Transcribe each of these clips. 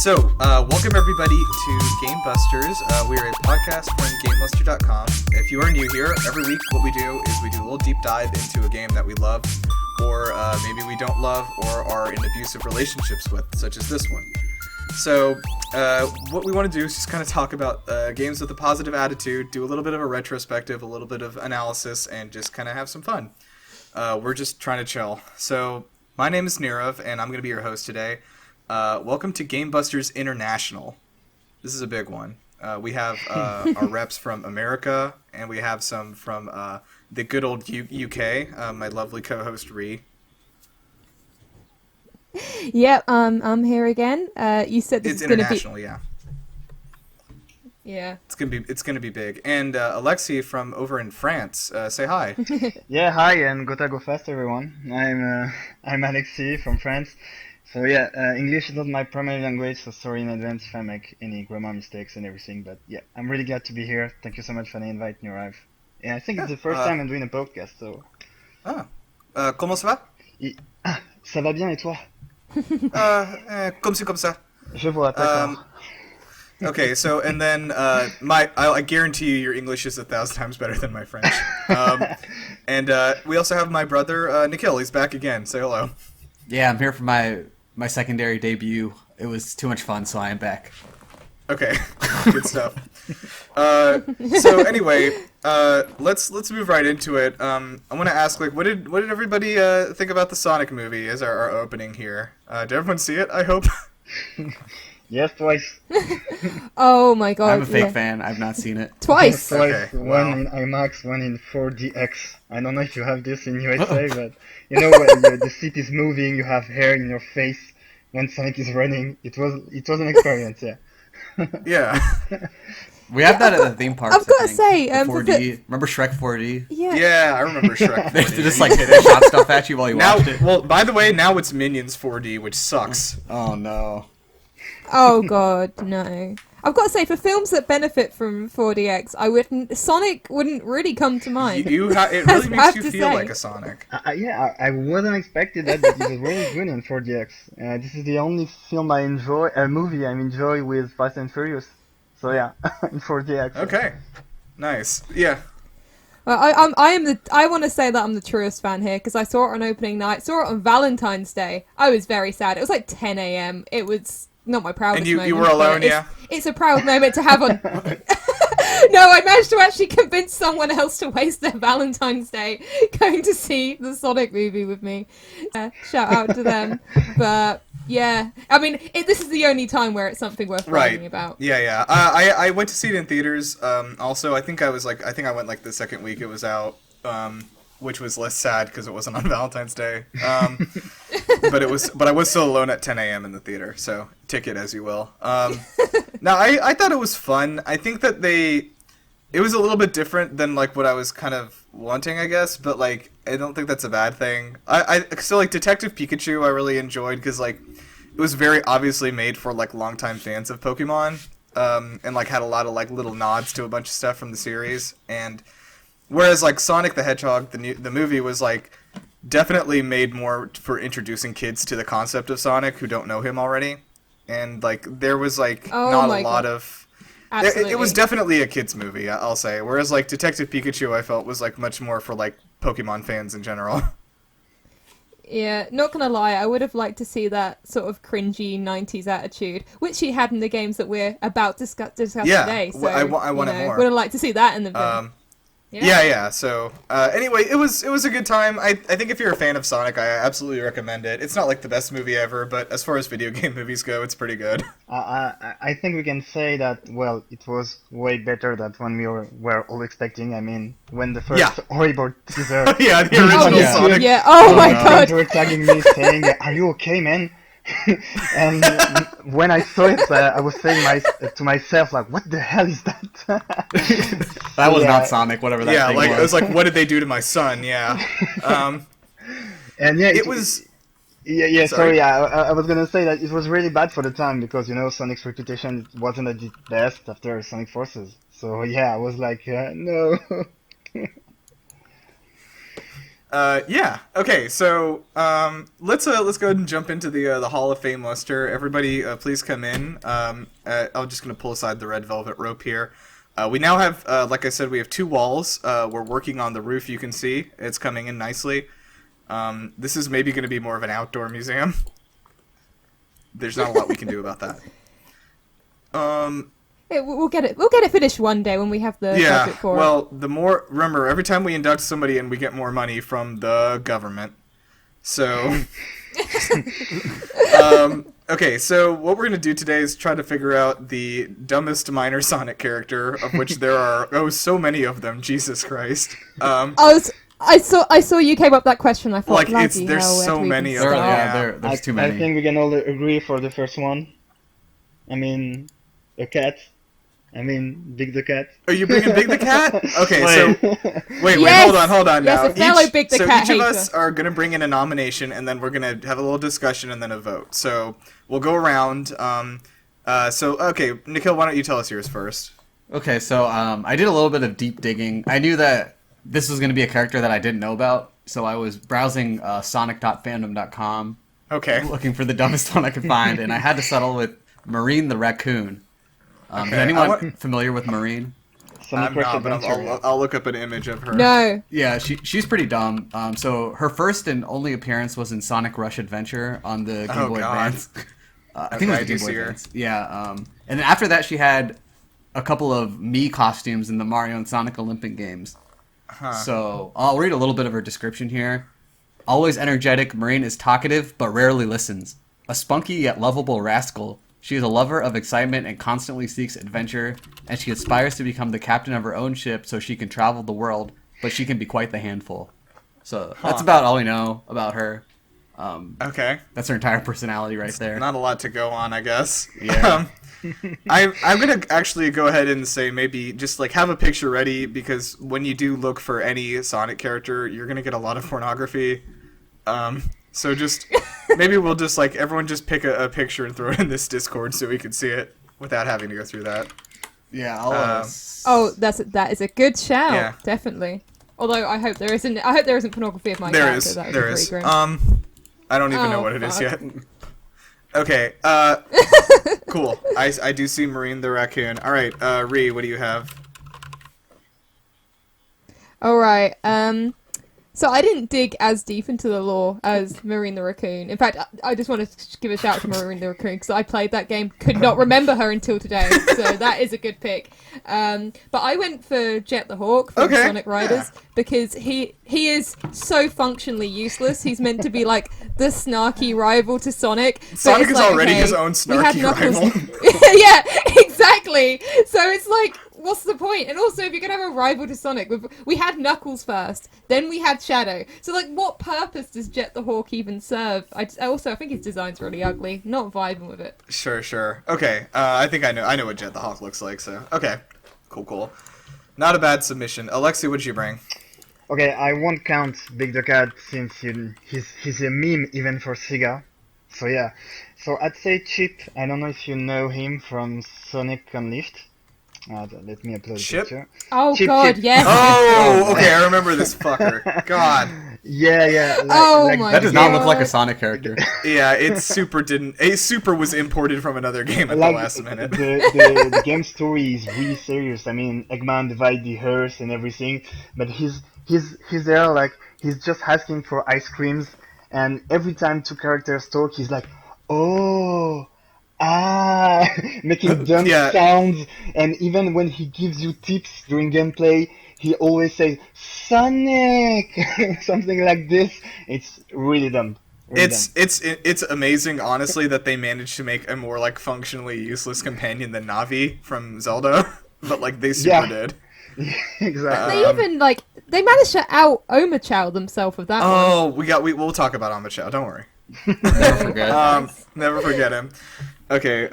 Welcome everybody to GameBusters. We're a podcast from GameLuster.com. If you are new here, every week what we do is we do a little deep dive into a game that we love, or maybe we don't love, or are in abusive relationships with, such as this one. So, what we want to do is just kind of talk about games with a positive attitude, do a little bit of a retrospective, a little bit of analysis, and just kind of have some fun. We're just trying to chill. So, my name is Nirav, and I'm going to be your host today. Welcome to GameBusters International. This is a big one. We have our reps from America, and we have some from the good old UK. My lovely co-host Ree. Yep, I'm here again. You said this It's is going to be international, yeah. Yeah. It's gonna be big. And Alexis from over in France, say hi. Yeah, hi and go fast, everyone. I'm Alexis from France. So yeah, English is not my primary language, so sorry in advance if I make any grammar mistakes and everything. But yeah, I'm really glad to be here. Thank you so much for the invite, Nirav. Yeah, I think it's the first time I'm doing a podcast, so. Comment ça va? Ça va bien et toi? Comme ci comme ça. Je vois, d'accord. Okay, so and then I guarantee you your English is 1,000 times better than my French. And we also have my brother Nikhil. He's back again. Say hello. Yeah, I'm here for my secondary debut. It was too much fun, so I am back. Okay, good stuff. So anyway, let's move right into it. I want to ask, like, what did everybody think about the Sonic movie as our opening here? Did everyone see it? I hope. Yes, twice. Oh my god. I'm a fake fan. I've not seen it. Twice. Twice. Okay, One wow. in IMAX, one in 4DX. I don't know if you have this in USA, but you know when the seat is moving, you have hair in your face when Sonic is running. It was an experience, yeah. Yeah. We have that at the theme parks. I've got I to think. say, The 4D. Remember Shrek 4D? Yeah. Yeah, I remember Shrek. They 4D. just like shot stuff at you while you Now, watched it. well, by the way, now it's Minions 4D, which sucks. Oh no. Oh god, no. I've got to say, for films that benefit from 4DX, Sonic wouldn't really come to mind. It really I makes have you to feel say. like a Sonic. I wasn't expecting that, but it was really good in 4DX. This is the only film movie I enjoy with Fast and Furious. So yeah, in 4DX. Okay, nice. Yeah. Well, I want to say that I'm the truest fan here because I saw it on opening night, saw it on Valentine's Day. I was very sad. It was like 10 a.m. It was not my proudest And you moment. were alone, but yeah? It's a proud moment to have on. No, I managed to actually convince someone else to waste their Valentine's Day going to see the Sonic movie with me. Shout out to them. But yeah, I mean, this is the only time where it's something worth writing about. Yeah. I went to see it in theaters. Also, I think I went like the second week it was out. Which was less sad because it wasn't on Valentine's Day. But I was still alone at 10 a.m. in the theater, so take it as you will. Now, I thought it was fun. I think that it was a little bit different than like what I was kind of wanting, I guess, but like I don't think that's a bad thing. So like Detective Pikachu I really enjoyed because like it was very obviously made for like longtime fans of Pokemon, and like had a lot of like little nods to a bunch of stuff from the series. And whereas like Sonic the Hedgehog, the movie was like definitely made more for introducing kids to the concept of Sonic who don't know him already, and like there was like not a lot of. It was definitely a kids movie, I'll say. Whereas like Detective Pikachu, I felt was like much more for like Pokemon fans in general. Yeah, not gonna lie, I would have liked to see that sort of cringy 90s attitude, which he had in the games that we're about to discuss today. So, I want it more. Would have liked to see that in the film. Yeah. So anyway, it was a good time. I think if you're a fan of Sonic, I absolutely recommend it. It's not like the best movie ever, but as far as video game movies go, it's pretty good. I think we can say that, well, it was way better than when we were all expecting. I mean, when the first horrible teaser... Yeah, the original Sonic. Yeah, oh my god! They were tagging me saying, "Are you okay, man?" And when I saw it, I was saying to myself, like, what the hell is that? That was not Sonic, whatever that thing was. It was like, what did they do to my son? Yeah. And yeah, it was... Yeah, sorry, I was gonna say that it was really bad for the time because, you know, Sonic's reputation wasn't at its best after Sonic Forces. So yeah, I was like, no. Yeah. Okay. So let's go ahead and jump into the Hall of Fameluster. Everybody, please come in. I'm just gonna pull aside the red velvet rope here. We now have, like I said, we have 2 walls. We're working on the roof. You can see it's coming in nicely. This is maybe going to be more of an outdoor museum. There's not a lot we can do about that. We'll get it finished one day when we have the budget for it. Well, remember, every time we induct somebody in, we get more money from the government. So, okay, so what we're going to do today is try to figure out the dumbest minor Sonic character, of which there are, so many of them, Jesus Christ. I saw you came up with that question. I thought, like, bloody there's hell, so where do we many even of them. start? Yeah. There's too many. I think we can all agree for the first one. I mean, a cat. I mean, Big the Cat. Are you bringing Big the Cat? Okay, Wait. so wait, Yes! hold on Yes, now. a fellow Big the Cat each of hater. us are gonna bring in a nomination, and then we're gonna have a little discussion and then a vote. So we'll go around. Okay, Nikhil, why don't you tell us yours first? Okay, so I did a little bit of deep digging. I knew that this was going to be a character that I didn't know about, so I was browsing sonic.fandom.com, Okay. looking for the dumbest one I could find, and I had to settle with Marine the Raccoon. Is Okay, anyone familiar with Marine? Sonic I'm Rush not, but Adventure. I'll look up an image of her. No. Yeah, she's pretty dumb. So her first and only appearance was in Sonic Rush Adventure on the Game Oh, Boy God. Advance. I think Okay, I it do was the see Game Boy her. Advance. Yeah, and then after that she had a couple of Mii costumes in the Mario and Sonic Olympic Games. Huh. So I'll read a little bit of her description here. Always energetic, Marine is talkative but rarely listens. A spunky yet lovable rascal, she is a lover of excitement and constantly seeks adventure, and she aspires to become the captain of her own ship so she can travel the world, but she can be quite the handful. So that's about all we know about her. Okay. That's her entire personality right there. Not a lot to go on, I guess. Yeah. I'm gonna actually go ahead and say maybe just like have a picture ready, because when you do look for any Sonic character, you're gonna get a lot of pornography. So just maybe we'll just like everyone just pick a picture and throw it in this Discord so we can see it without having to go through that. Yeah. Oh, that is a good shout. Yeah. Definitely. Although I hope there isn't pornography of my There character. is. That would There be is. pretty grim. I don't even know Oh, what it is fuck. yet. Okay. Cool. I do see Marine the Raccoon. All right. Ree, what do you have? All right. So I didn't dig as deep into the lore as Marine the Raccoon. In fact, I just wanted to give a shout out to Marine the Raccoon because I played that game, could not remember her until today. So that is a good pick. But I went for Jet the Hawk from Okay, Sonic Riders because he is so functionally useless. He's meant to be like the snarky rival to Sonic. but Sonic it's is like, already okay, his own we had snarky Knuckles- rival. Yeah, exactly. So it's like, what's the point? And also, if you're gonna have a rival to Sonic, we had Knuckles first, then we had Shadow. So like, what purpose does Jet the Hawk even serve? I think his design's really ugly. Not vibing with it. Sure. Okay. I think I know what Jet the Hawk looks like. So okay. Cool. Not a bad submission. Alexi, what'd you bring? Okay, I won't count Big the Cat since he's a meme even for Sega. So yeah. So I'd say Chip. I don't know if you know him from Sonic Unleashed. Let me upload Chip? the picture. Oh Chip, god, Chip. yes. Oh, okay. I remember this fucker. God. Yeah. Oh my That does not God. look like a Sonic character. Yeah, it super was imported from another game at the last minute. The game story is really serious. I mean, Eggman divide the earth and everything, but he's there like he's just asking for ice creams, and every time 2 characters talk, he's like, oh. Making dumb Yeah. sounds, and even when he gives you tips during gameplay, he always says Sonic, something like this. It's really dumb. Really dumb. It's amazing, honestly, that they managed to make a more like functionally useless companion than Navi from Zelda, but like they super did. Exactly. They even they managed to out Oma Chow themselves with that one. Oh, we'll talk about Amachao. Don't worry. Never forget. Never forget him. Okay,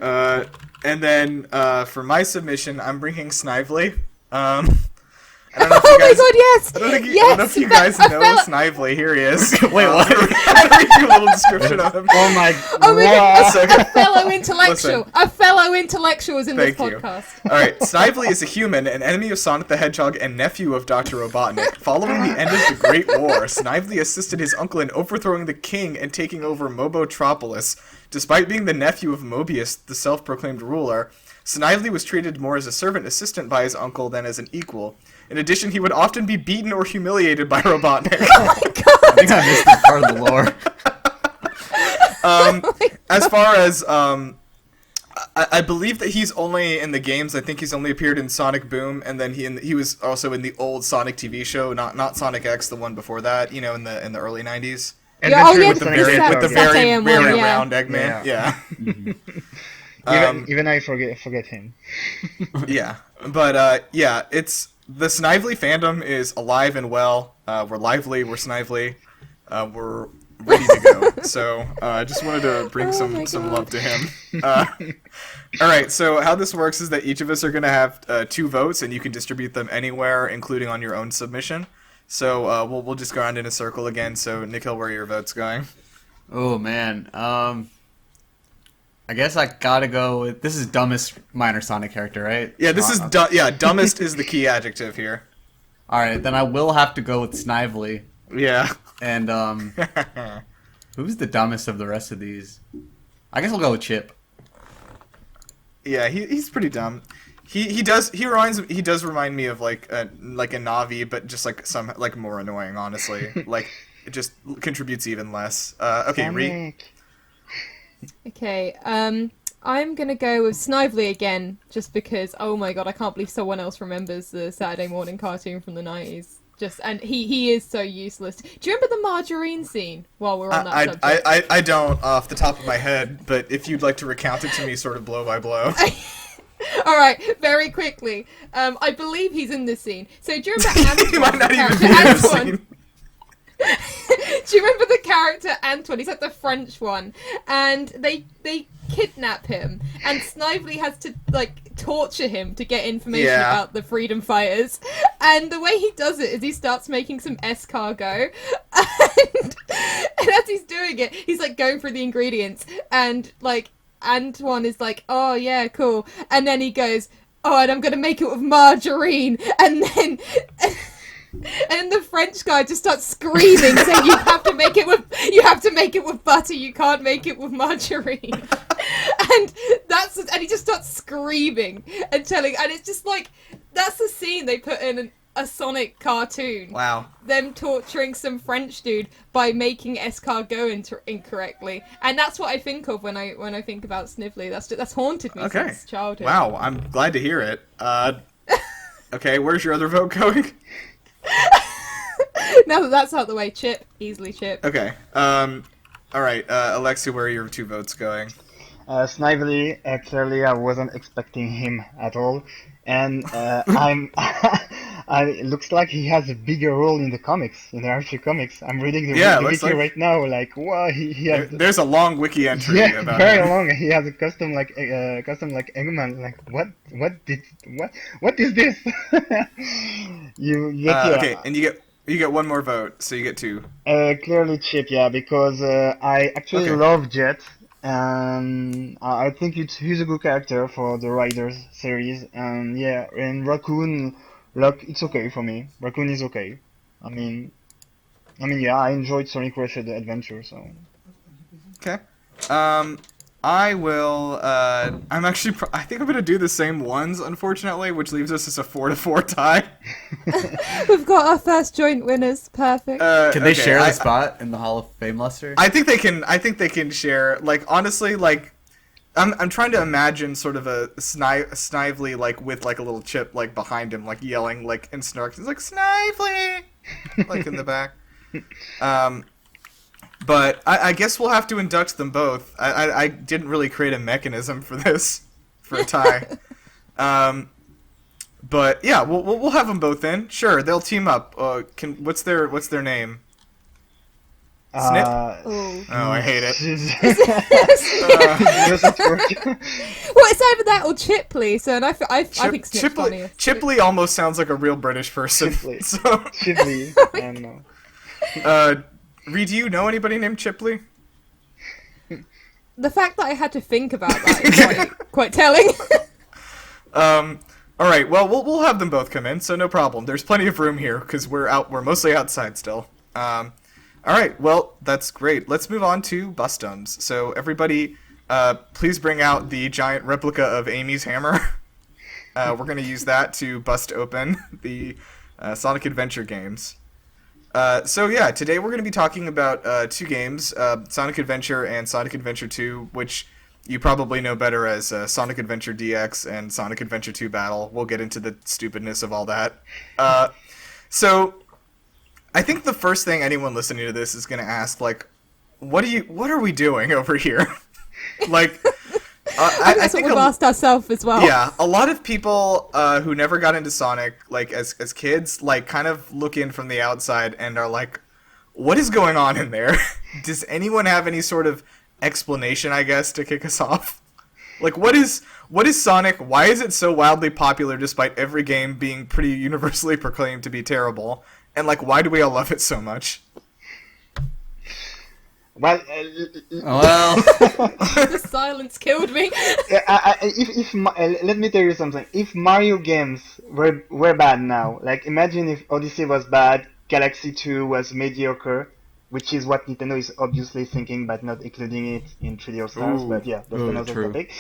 and then for my submission, I'm bringing Snively. I don't know if Oh you my guys. god, yes! I don't think Yes! I don't know if you guys know Snively. Here he is. Wait, what? I'm gonna read you a little description of him. Oh my Oh my god, Listen. a fellow intellectual. Listen. A fellow intellectual is in this Thank you. podcast. All right, Snively is a human, an enemy of Sonic the Hedgehog, and nephew of Dr. Robotnik. Following the end of the Great War, Snively assisted his uncle in overthrowing the king and taking over Mobotropolis. Despite being the nephew of Mobius, the self-proclaimed ruler, Snively was treated more as a servant assistant by his uncle than as an equal. In addition, he would often be beaten or humiliated by Robotnik. I think I missed this part of the lore. As far as I believe that he's only in the games. I think he's only appeared in Sonic Boom, and then he was also in the old Sonic TV show, not Sonic X, the one before that. You know, in the early '90s. Yeah, oh, yeah, With the Sonic very, Sat- with the Sat very, AM very one, yeah. round Eggman. Yeah. Even I forget him. Yeah. But yeah, it's the Snively fandom is alive and well. We're lively. We're Snively. We're ready to go. So I just wanted to bring my some God. love to him. All right. So how this works is that each of us are going to have 2 votes, and you can distribute them anywhere, including on your own submission. So we'll just go around in a circle again. So Nikhil, where are your votes going? Oh man. I guess I gotta go with this is dumbest minor Sonic character, right? Yeah, this is dumbest is the key adjective here. All right, then I will have to go with Snively. Yeah. And who's the dumbest of the rest of these? I guess I'll go with Chip. Yeah, he's pretty dumb. He does remind me of like a Navi, but just like some like more annoying, honestly. Like it just contributes even less. Okay, Ree. Sonic. Okay, I'm gonna go with Snively again, just because, oh my god, I can't believe someone else remembers the Saturday morning cartoon from the 90s. And he is so useless. Do you remember the margarine scene while we're on that subject? I don't off the top of my head, but if you'd like to recount it to me sort of blow by blow. Alright, very quickly. I believe he's in this scene. So do you remember Antoine? He might not the even character be in the Antoine? scene. Do you remember the character Antoine? He's like the French one, and they kidnap him, and Snively has to like torture him to get information Yeah. about the freedom fighters. And the way he does it is he starts making some escargot, and as he's doing it, he's like going through the ingredients, and like Antoine is like, "Oh yeah, cool," and then he goes, "Oh, and I'm gonna make it with margarine," and then. And the French guy just starts screaming, saying, "You have to make it with butter. You can't make it with margarine." and he just starts screaming and it's just like that's the scene they put in a Sonic cartoon. Wow. Them torturing some French dude by making escargot incorrectly, and that's what I think of when I think about Snively. That's haunted me Okay. since childhood. Wow, I'm glad to hear it. Okay, where's your other vote going? Now that that's out the way, Chip, easily Chip. Okay. All right, Alexia, where are your 2 votes going? Snively, clearly I wasn't expecting him at all, and it looks like he has a bigger role in the comics, in the Archie comics. I'm reading the Yeah, it wiki looks like- right now, like, wow, he has... There's a long wiki entry Yeah, about very him. long. He has a custom like Eggman. Like what is this? you get Okay, and you get 1 more vote, so you get 2. clearly Chip, yeah, because I actually Okay. love Jet, and I think he's a good character for the Riders series, and yeah, and Raccoon, like it's okay for me. Raccoon is okay. I mean, yeah, I enjoyed Sonic Rush Adventure, so. Okay. I will. I'm actually. I think I'm gonna do the same ones, unfortunately, which leaves us as a 4-4 tie. We've got our first joint winners. Perfect. Can they Okay, share the spot in the Hall of Fameluster? I think they can. I think they can share. Like honestly, like I'm trying to imagine sort of a Snively like with like a little chip like behind him, like yelling like in instructions, like Snively, like in the back. But I guess we'll have to induct them both. I didn't really create a mechanism for this, for a tie. But yeah, we'll have them both in. Sure, they'll team up. What's their name? Snip? Oh. Oh, I hate it. Well, it's either that or Chipley, so and I think Snip's funnier. Chipley almost sounds like a real British person. Chipley. So, Chipley. I don't know. Reed, do you know anybody named Chipley? The fact that I had to think about that is quite telling. All right. Well, we'll have them both come in, so no problem. There's plenty of room here because we're mostly outside still. All right. Well, that's great. Let's move on to Bustums. So everybody, please bring out the giant replica of Amy's hammer. We're gonna use that to bust open the Sonic Adventure games. So yeah, today we're going to be talking about two games, Sonic Adventure and Sonic Adventure 2, which you probably know better as Sonic Adventure DX and Sonic Adventure 2 Battle. We'll get into the stupidness of all that. So I think the first thing anyone listening to this is going to ask, like, what are we doing over here? Like, I think we've asked ourselves as well. Yeah, a lot of people who never got into Sonic, like as kids, like kind of look in from the outside and are like, "What is going on in there?" Does anyone have any sort of explanation? I guess to kick us off, like what is Sonic? Why is it so wildly popular despite every game being pretty universally proclaimed to be terrible? And like, why do we all love it so much? Well, The silence killed me. let me tell you something. If Mario games were bad now, like imagine if Odyssey was bad, Galaxy 2 was mediocre, which is what Nintendo is obviously thinking, but not including it in 3D All Stars. But yeah, that's another topic.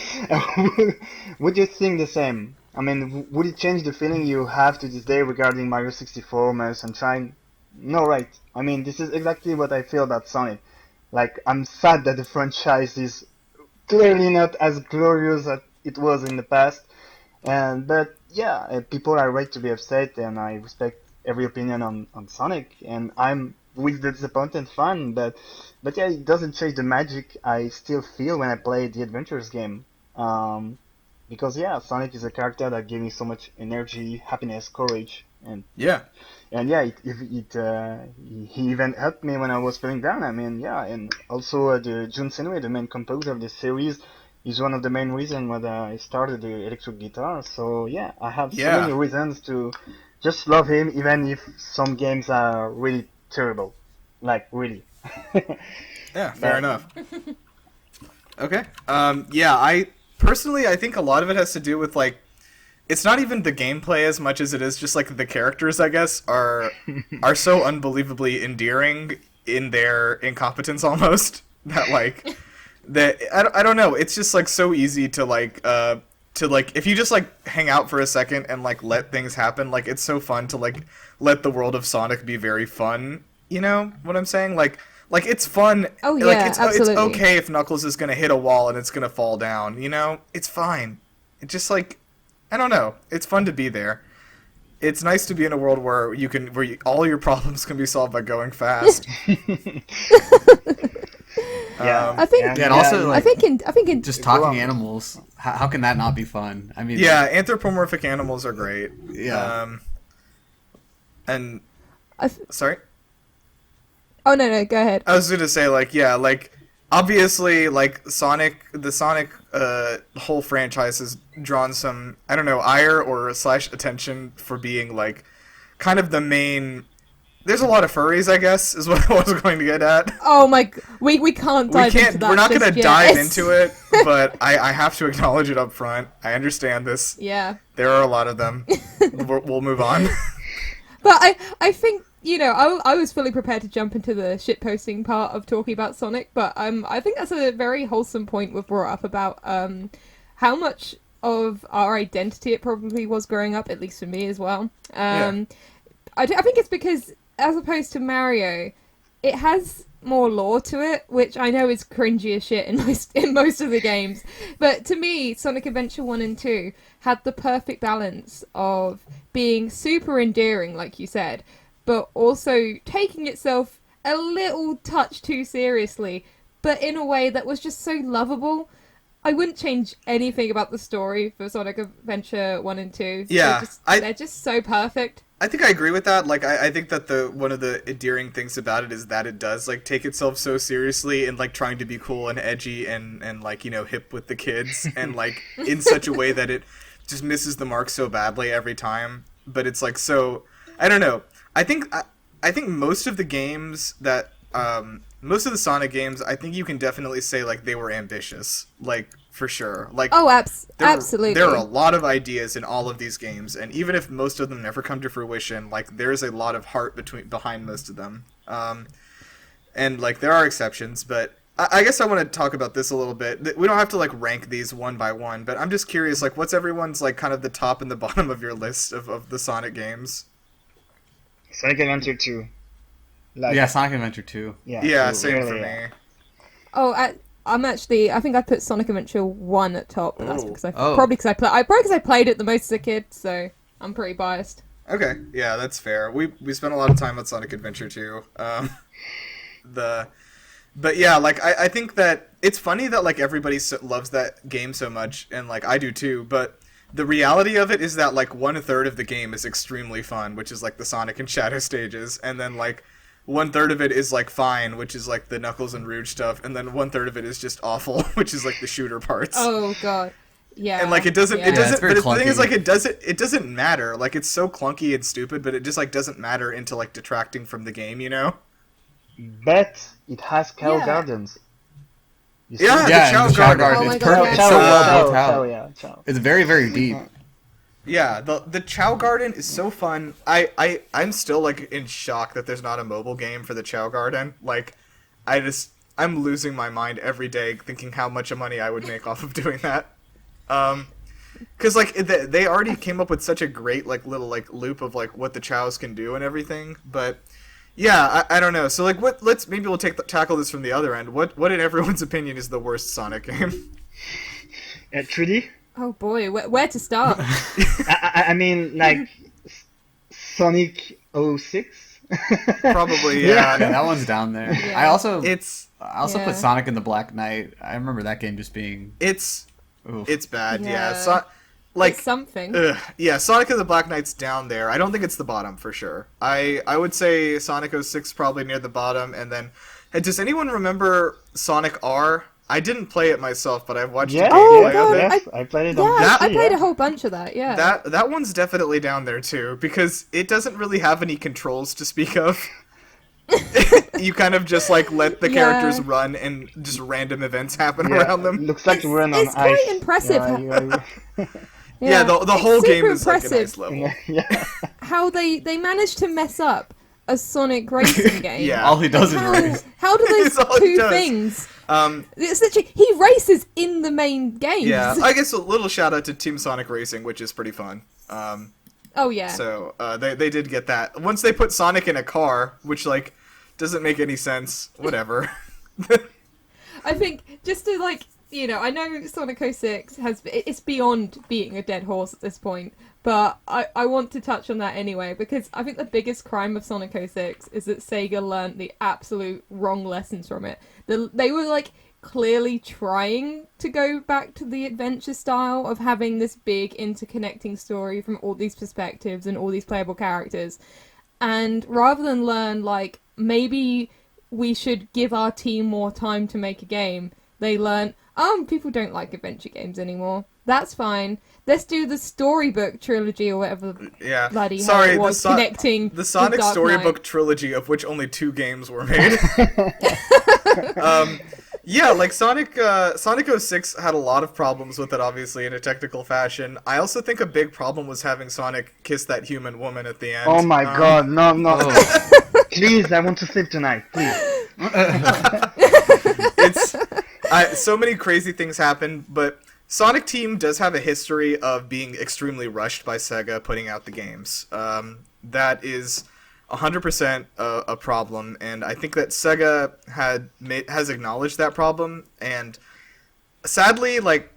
Would you think the same? I mean, would it change the feeling you have to this day regarding Mario 64, Mario Sunshine? No, right. I mean, this is exactly what I feel about Sonic. Like, I'm sad that the franchise is clearly not as glorious as it was in the past. But yeah, people are right to be upset, and I respect every opinion on Sonic. And I'm with the disappointed fan, but yeah, it doesn't change the magic I still feel when I play the Adventures game. Because yeah, Sonic is a character that gave me so much energy, happiness, courage, and Yeah. He even helped me when I was feeling down. I mean, yeah, and also the Jun Senway, the main composer of this series, is one of the main reasons why I started the electric guitar. So yeah, I have so many reasons to just love him, even if some games are really terrible, like really. Yeah, fair enough. Okay. Yeah, I think a lot of it has to do with like, it's not even the gameplay as much as it is just like the characters, I guess, are so unbelievably endearing in their incompetence almost that like that I don't know, it's just like so easy to like if you just like hang out for a second and like let things happen, like it's so fun to like let the world of Sonic be very fun, you know what I'm saying? Like it's fun. Oh yeah, like, it's absolutely. okay if Knuckles is gonna hit a wall and it's gonna fall down, you know? It's fine. It just like, I don't know. It's fun to be there. It's nice to be in a world where all your problems can be solved by going fast. Yeah, I think. Yeah, and also like, I think in just talking animals. How can that not be fun? I mean, yeah, anthropomorphic animals are great. Yeah. And I sorry. Oh no, go ahead. I was gonna say like, yeah, like obviously like the Sonic whole franchise has drawn some, I don't know, ire or / attention for being like kind of the main. There's a lot of furries, I guess, is what I was going to get at. Oh my, we can't dive into that. We're not going to dive yet. into it, but I have to acknowledge it up front. I understand this. Yeah. There are a lot of them. We'll move on. But I think, you know, I was fully prepared to jump into the shitposting part of talking about Sonic, but I think that's a very wholesome point we've brought up about how much of our identity it probably was growing up, at least for me as well. I think it's because, as opposed to Mario, it has more lore to it, which I know is cringy as shit in most of the games. But to me, Sonic Adventure 1 and 2 had the perfect balance of being super endearing, like you said, but also taking itself a little touch too seriously, but in a way that was just so lovable. I wouldn't change anything about the story for Sonic Adventure 1 and 2. Yeah, they're just so perfect. I think I agree with that. Like, I think that one of the endearing things about it is that it does, like, take itself so seriously and, like, trying to be cool and edgy and like, you know, hip with the kids and, like, in such a way that it just misses the mark so badly every time. But it's, like, so... I don't know. I think most of the games that... most of the Sonic games, I think you can definitely say, like, they were ambitious. Like, for sure. Like, absolutely. There are a lot of ideas in all of these games, and even if most of them never come to fruition, like, there's a lot of heart behind most of them. And, like, there are exceptions, but I guess I want to talk about this a little bit. We don't have to, like, rank these one by one, but I'm just curious, like, what's everyone's, like, kind of the top and the bottom of your list of the Sonic games? Sonic Adventure 2. Like, Yeah, Sonic Adventure 2. Yeah, same really, for yeah. me. Oh, I think I put Sonic Adventure 1 at top, but that's Ooh. because Oh. probably because I played it the most as a kid, so I'm pretty biased. Okay, yeah, that's fair. We spent a lot of time on Sonic Adventure 2. But yeah, like, I think that it's funny that, like, everybody loves that game so much, and, like, I do too, but the reality of it is that, like, 1/3 of the game is extremely fun, which is, like, the Sonic and Shadow stages, and then, like, 1/3 of it is, like, fine, which is, like, the Knuckles and Rouge stuff, and then 1/3 of it is just awful, which is, like, the shooter parts. Oh god, yeah. And, like, it doesn't, Yeah. it doesn't, it's very but the thing is, clunky. like, it doesn't matter. Like, it's so clunky and stupid, but it just, like, doesn't matter into, like, detracting from the game, you know? But it has Cow Yeah. Gardens. You see? Yeah, Yeah, the Chao and the Chao Garden. Garden. Oh my It's God, perfect. yeah. It's so well Chao, built out. Chao, yeah, Chao. It's very, very deep. Yeah, the Chao Garden is so fun. I'm still, like, in shock that there's not a mobile game for the Chao Garden. Like, I'm losing my mind every day thinking how much money I would make off of doing that. Because, like, they already came up with such a great, like, little, like, loop of, like, what the Chows can do and everything. But, yeah, I don't know. So, like, maybe we'll tackle this from the other end. What in everyone's opinion is the worst Sonic game? 3D? Oh boy, where to start? I mean, like, Sonic 06? Probably, Yeah, yeah. that one's down there. Yeah. I also Yeah. put Sonic in the Black Knight. I remember that game just being... It's Oof. bad, yeah. Yeah. Like, It's something. yeah, Sonic and the Black Knight's down there. I don't think it's the bottom for sure. I would say Sonic 06 probably near the bottom, and then does anyone remember Sonic R? I didn't play it myself, but I've watched Yeah, gameplay yeah, of it. yes, I played it Yeah, on That- I PC, played yeah. a whole bunch of that. Yeah. That one's definitely down there too, because it doesn't really have any controls to speak of. You kind of just, like, let the Yeah. characters run and just random events happen Yeah, around them. looks like we're on it's ice. quite impressive Yeah, the it's whole super game is, like, a impressive nice level. yeah. how they managed to mess up a Sonic racing game. Yeah. All he does is race. How do those It's all he two does. things? Um, It's literally he races in the main games. yeah, I guess a little shout out to Team Sonic Racing, which is pretty fun. Oh yeah. So they did get that. Once they put Sonic in a car, which, like, doesn't make any sense. Whatever. I think just to, like, you know, I know Sonic 06 it's beyond beating a dead horse at this point, but I want to touch on that anyway, because I think the biggest crime of Sonic 06 is that Sega learned the absolute wrong lessons from it. They were, like, clearly trying to go back to the adventure style of having this big interconnecting story from all these perspectives and all these playable characters. And rather than learn, like, maybe we should give our team more time to make a game, they learn, people don't like adventure games anymore. That's fine. Let's do the storybook trilogy or whatever Yeah. bloody hell Sorry, it was, connecting the Sonic Dark Storybook Knight. trilogy, of which only 2 games were made. Yeah, like, Sonic 06 had a lot of problems with it, obviously, in a technical fashion. I also think a big problem was having Sonic kiss that human woman at the end. Oh my god, no. Oh. Please, I want to sleep tonight, please. It's so many crazy things happen, but Sonic Team does have a history of being extremely rushed by Sega putting out the games. That is 100% a problem, and I think that Sega has acknowledged that problem, and sadly, like,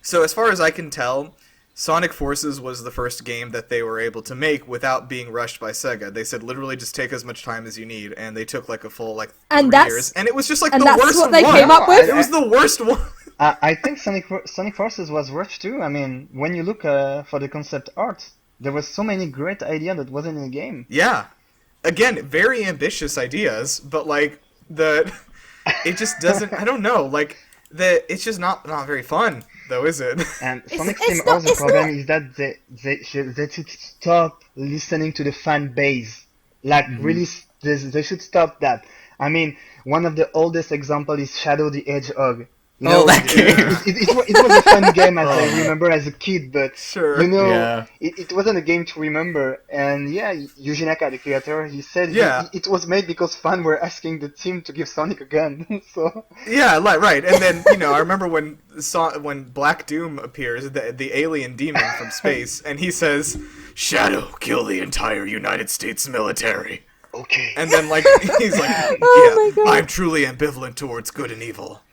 so as far as I can tell, Sonic Forces was the first game that they were able to make without being rushed by Sega. They said, literally, just take as much time as you need, and they took, like, a full, like, And 3 that's- years, and it was just, like, and the that's worst what they one. came up with? It was the worst one. I think Sonic Forces was rushed too. I mean, when you look for the concept art, there was so many great ideas that wasn't in the game. Yeah. Again, very ambitious ideas, but like the it just doesn't. I don't know. Like it's just not very fun though, is it? And It's- Sonic's it's team not- also it's problem not- is that they should stop listening to the fan base. Like really, they should stop that. I mean, one of the oldest example is Shadow the Hedgehog. You Oh, know, that game. it was a fun game as I remember as a kid, but Sure. you know, Yeah. it wasn't a game to remember. And yeah, Yuji Naka, the creator, he said Yeah. it was made because fans were asking the team to give Sonic a gun. So Yeah, like right. And then I remember when Black Doom appears, the alien demon from space, and he says, "Shadow, kill the entire United States military." okay. And then like he's like, Oh my "Yeah, God. I'm truly ambivalent towards good and evil."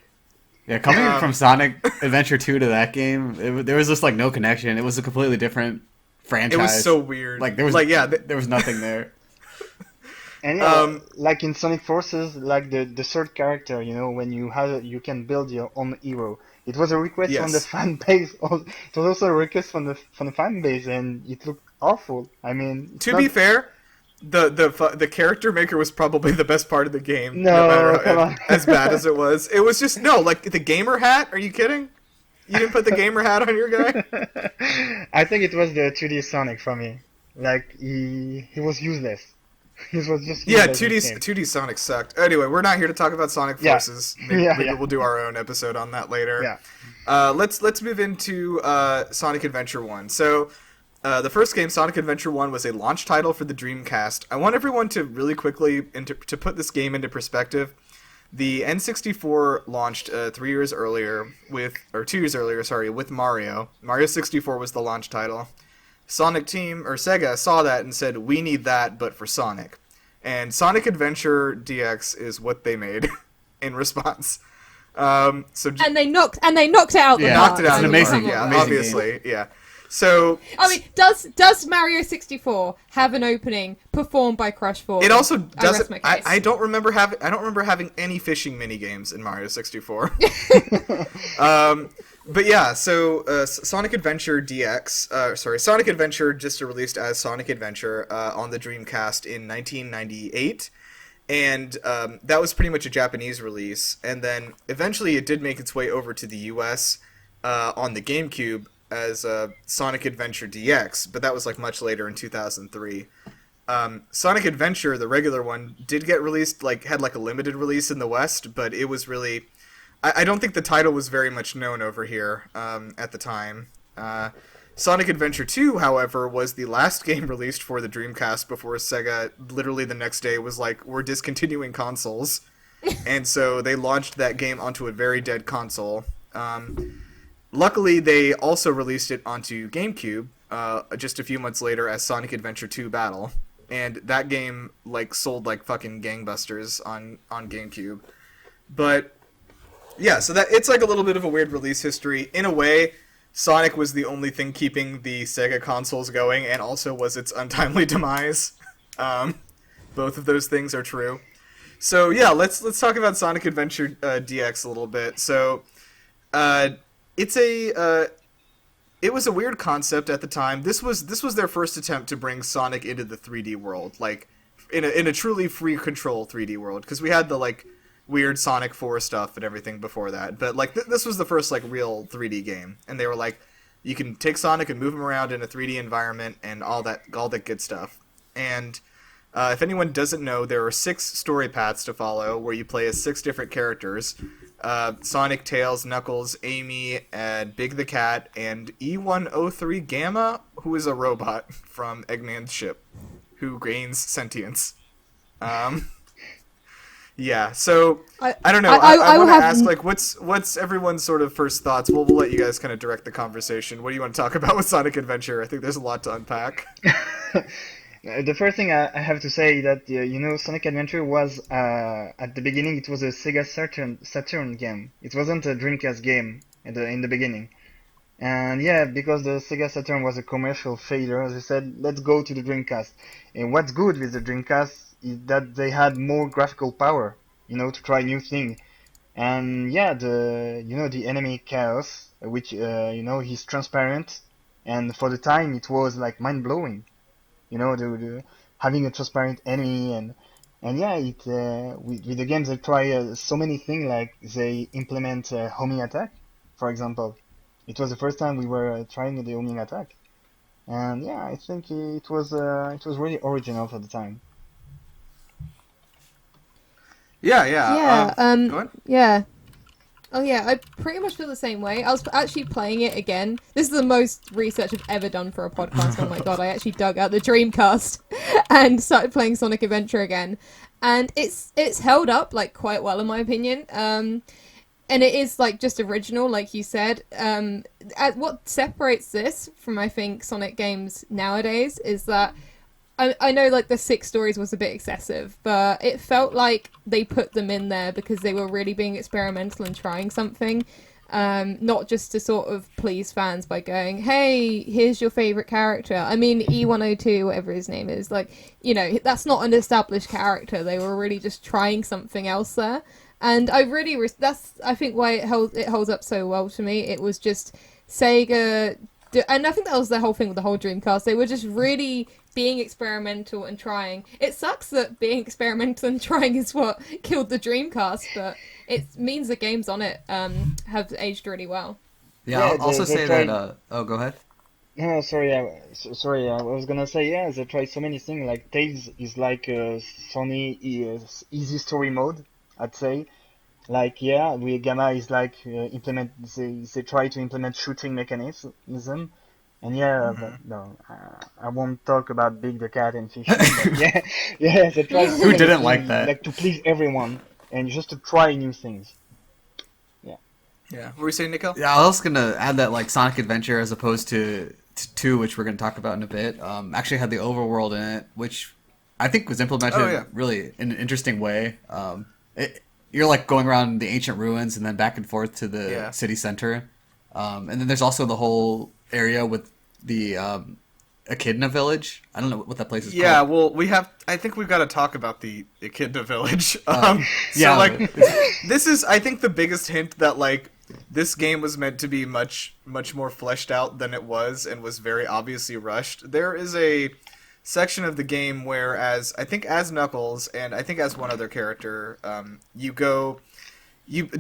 Yeah, coming from Sonic Adventure 2 to that game, there was just like no connection. It was a completely different franchise. It was so weird. Like there was there was nothing there. And yeah, like in Sonic Forces, like the third character, you know, when you can build your own hero. It was a request from the Yes. fan base. It was also a request from the fan base, and it looked awful. I mean, it's To not- be fair, the character maker was probably the best part of the game. No, matter come on. as bad as it was. It was just like the gamer hat. Are you kidding? You didn't put the gamer hat on your guy? I think it was the 2D Sonic for me. Like he was useless. He was just Yeah, useless in the game. 2D Sonic sucked. Anyway, we're not here to talk about Sonic Yeah. Forces. Maybe, Yeah, maybe yeah. we'll do our own episode on that later. Yeah. Let's move into Sonic Adventure 1. So, the first game, Sonic Adventure 1, was a launch title for the Dreamcast. I want everyone to really quickly to put this game into perspective. The N64 launched 2 years earlier, with Mario. Mario 64 was the launch title. Sonic Team, or Sega, saw that and said, "We need that, but for Sonic." And Sonic Adventure DX is what they made in response. And they knocked it out the Yeah, park. knocked it out. It's an of the amazing- park, yeah, amazing obviously, yeah. So I mean, does Mario 64 have an opening performed by Crush 4? it also I rest doesn't. my case. I don't remember having any fishing mini games in Mario 64. But yeah, so Sonic Adventure DX, Sonic Adventure just released as Sonic Adventure on the Dreamcast in 1998. And that was pretty much a Japanese release. And then eventually it did make its way over to the US on the GameCube as Sonic Adventure DX, but that was like much later in 2003. Sonic Adventure, the regular one, did get released, had like a limited release in the West, but it was really... I don't think the title was very much known over here at the time. Sonic Adventure 2, however, was the last game released for the Dreamcast before Sega literally the next day was like, we're discontinuing consoles. And so they launched that game onto a very dead console. Luckily, they also released it onto GameCube just a few months later as Sonic Adventure 2 Battle. And that game sold like fucking gangbusters on GameCube. But yeah, so that it's like a little bit of a weird release history. In a way, Sonic was the only thing keeping the Sega consoles going, and also was its untimely demise. Both of those things are true. So yeah, let's talk about Sonic Adventure DX a little bit. So it was a weird concept at the time. This was their first attempt to bring Sonic into the 3D world, like in a truly free control 3D world, because we had the weird Sonic 4 stuff and everything before that. But this was the first real 3D game, and they were like, you can take Sonic and move him around in a 3D environment and all that good stuff. And if anyone doesn't know, there are 6 story paths to follow where you play as 6 different characters. Sonic, Tails, Knuckles, Amy, and Big the Cat, and E103 Gamma, who is a robot from Eggman's ship, who gains sentience. Yeah, so I don't know. I want to ask, what's everyone's sort of first thoughts? We'll let you guys kind of direct the conversation. What do you want to talk about with Sonic Adventure? I think there's a lot to unpack. The first thing I have to say that Sonic Adventure was at the beginning it was a Sega Saturn game. It wasn't a Dreamcast game in the beginning. And yeah, because the Sega Saturn was a commercial failure, they said let's go to the Dreamcast. And what's good with the Dreamcast is that they had more graphical power, to try new things. And yeah, the enemy Chaos, which he's transparent, and for the time it was like mind blowing. The having a transparent enemy, and yeah, with the games they try so many things, like they implement homing attack, for example. It was the first time we were trying the homing attack, and yeah, I think it was really original for the time. Yeah, Yeah, go ahead. yeah. Oh yeah, I pretty much feel the same way. I was actually playing it again. This is the most research I've ever done for a podcast. Oh my god, I actually dug out the Dreamcast and started playing Sonic Adventure again. And it's held up like quite well in my opinion. And it is like just original, like you said. What separates this from I think Sonic games nowadays is that I know like the 6 stories was a bit excessive, but it felt like they put them in there because they were really being experimental and trying something, not just to sort of please fans by going, hey, here's your favourite character. I mean, E102, whatever his name is, like, that's not an established character. They were really just trying something else there. And I really, that's, I think, why it holds up so well to me. It was just Sega, and I think that was the whole thing with the whole Dreamcast. They were just really being experimental and trying. It sucks that being experimental and trying is what killed the Dreamcast, but it means the games on it have aged really well. Yeah, Yeah, I'll also they say tried. that. Oh, go ahead. No, sorry, sorry. I was gonna say, yeah, they try so many things. Like Tales is like Sony easy story mode, I'd say. Like, yeah, with Gamma is like they try to implement shooting mechanism, and yeah, but no, I won't talk about Big the Cat and fishing. But yeah, yeah, they try so Who many didn't like things, that? like to please everyone and just to try new things. Yeah, Yeah. What were you saying, Nikhil? Yeah, I was gonna add that like Sonic Adventure, as opposed to 2, which we're gonna talk about in a bit, actually had the overworld in it, which I think was implemented Oh, yeah. really in an interesting way. You're like going around the ancient ruins and then back and forth to the Yeah. city center, and then there's also the whole area with the Echidna village. I don't know what that place is Yeah, called. well, I think we've got to talk about the Echidna village. yeah, So, like, this is, I think, the biggest hint that, like, this game was meant to be much, much more fleshed out than it was and was very obviously rushed. There is a section of the game where, as Knuckles and I think as one other character,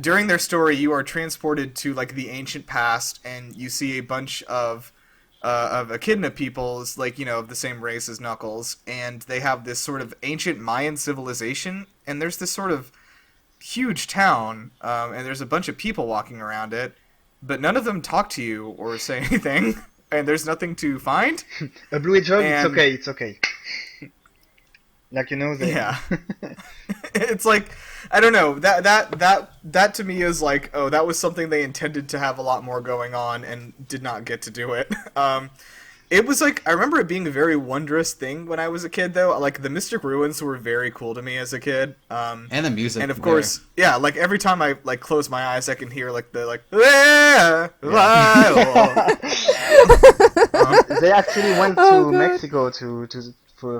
during their story, you are transported to, like, the ancient past, and you see a bunch of Echidna peoples, like, of the same race as Knuckles, and they have this sort of ancient Mayan civilization, and there's this sort of huge town, and there's a bunch of people walking around it, but none of them talk to you or say anything, and there's nothing to find. a blue hedgehog, And- it's okay. Like they. Yeah. It's like, I don't know, that to me is like, oh, that was something they intended to have a lot more going on and did not get to do it. It was like, I remember it being a very wondrous thing when I was a kid, though. Like, the Mystic Ruins were very cool to me as a kid. And the music. And of there. course, yeah, like every time I like close my eyes, I can hear like the like. They actually went Oh, to God. Mexico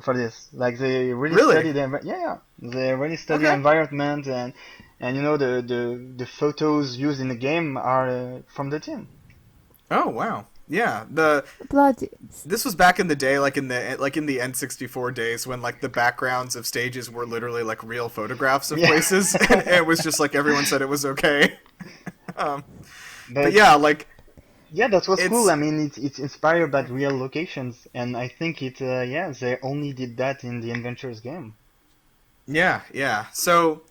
for this. Like they really Really? studied yeah. They really study the Okay. environment, and the photos used in the game are from the team. Oh wow, yeah. Bloody. This was back in the day, like in the N64 days, when like the backgrounds of stages were literally like real photographs of Yeah. places, and it was just like everyone said it was okay. But But yeah, like yeah, that was it's- cool. I mean, it's inspired by real locations, and I think they only did that in the Adventures game. yeah. So,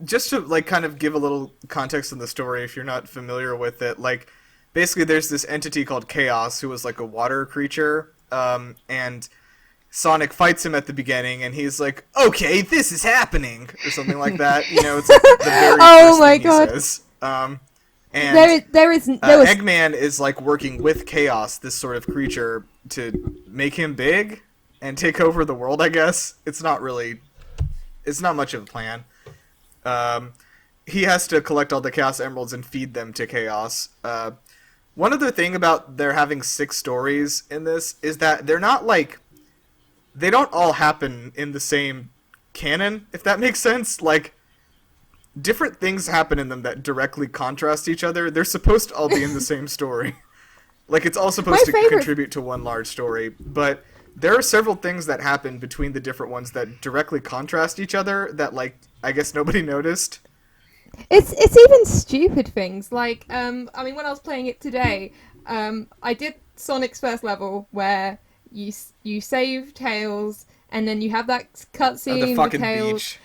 just to like kind of give a little context in the story, if you're not familiar with it, like basically there's this entity called Chaos who was like a water creature, and Sonic fights him at the beginning, and he's like, "Okay, this is happening," or something like that. It's like the very Oh first my thing he God. says. And There was Eggman is like working with Chaos, this sort of creature, to make him big and take over the world. I guess it's not much of a plan. He has to collect all the Chaos Emeralds and feed them to Chaos. One other thing about there having 6 stories in this is that they're not like, they don't all happen in the same canon, if that makes sense. Like, different things happen in them that directly contrast each other. They're supposed to all be in the same story. Like, it's all supposed to contribute to one large story, but there are several things that happen between the different ones that directly contrast each other that, like, I guess nobody noticed. It's even stupid things. Like, I mean, when I was playing it today, I did Sonic's first level where you save Tails, and then you have that cutscene with Tails. Beach.